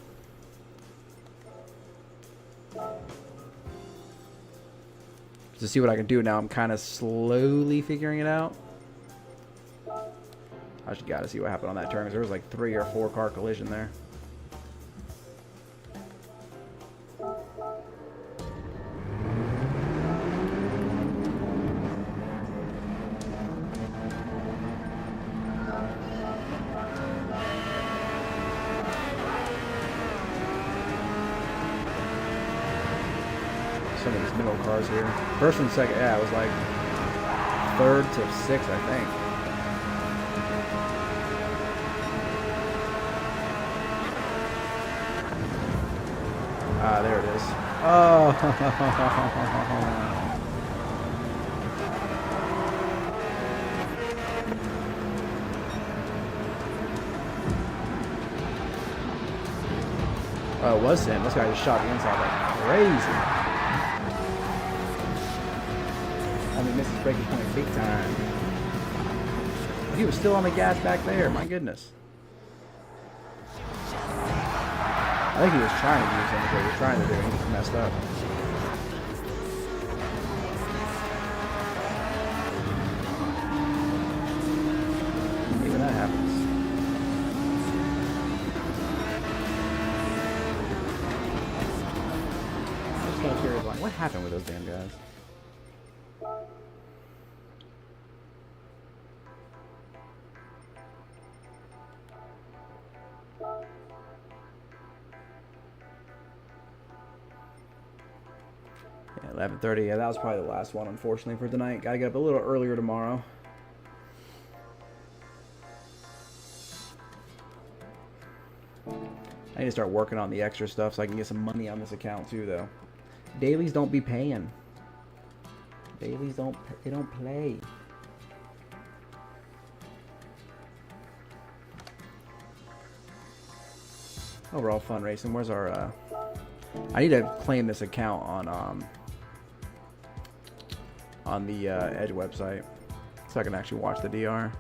To see what I can do now. I'm kind of slowly figuring it out. I just got to see what happened on that turn because there was like 3 or 4 car collision there. Some of these middle cars here. First and second, yeah, it was like 3rd to 6th, I think. Ah, there it is. Oh. Oh, it was him. This guy just shot the inside like crazy. I mean, Mrs. Breaking Point big time. He was still on the gas back there. My goodness. I think he was trying to do something that he was trying to do, and he just messed up. Even that happens. I'm just kind of curious, like, what happened with those damn guys? Yeah, 11:30. Yeah, that was probably the last one, unfortunately, for tonight. Gotta get up a little earlier tomorrow. I need to start working on the extra stuff so I can get some money on this account too, though. Dailies don't be paying. Dailies don't play. Overall fun racing. Where's our I need to claim this account on the Edge website so I can actually watch the DR.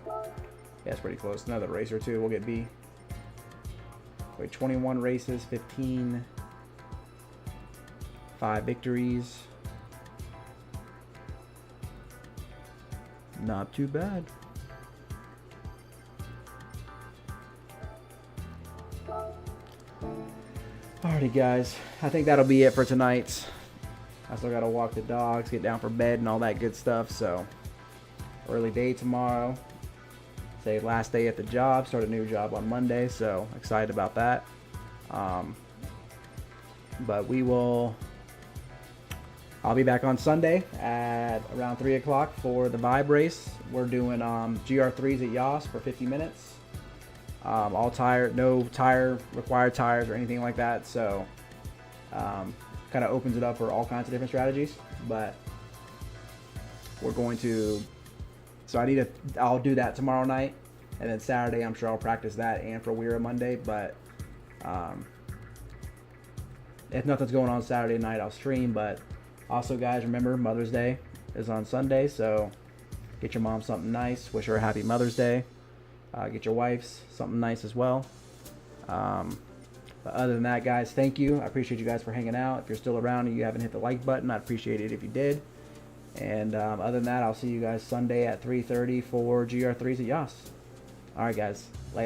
Yeah, it's pretty close. Another race or two, we'll get B. Wait, 21 races, 15, 5 victories. Not too bad. Alrighty, guys. I think that'll be it for tonight. I still gotta walk the dogs, get down for bed, and all that good stuff. So, early day tomorrow. Say last day at the job. Start a new job on Monday. So excited about that. But we will. I'll be back on Sunday at around 3 o'clock for the Vibe race. We're doing GR3s at Yas for 50 minutes. All tire, no tire required tires or anything like that. So kind of opens it up for all kinds of different strategies. But we're going to. So I'll do that tomorrow night, and then Saturday I'm sure I'll practice that and for WERA Monday. But if nothing's going on Saturday night, I'll stream. But also, guys, remember Mother's Day is on Sunday, so get your mom something nice. Wish her a happy Mother's Day. Get your wives something nice as well. But other than that, guys, thank you. I appreciate you guys for hanging out. If you're still around and you haven't hit the like button, I'd appreciate it if you did. And other than that, I'll see you guys Sunday at 3:30 for GR3s at Yas. All right, guys. Later.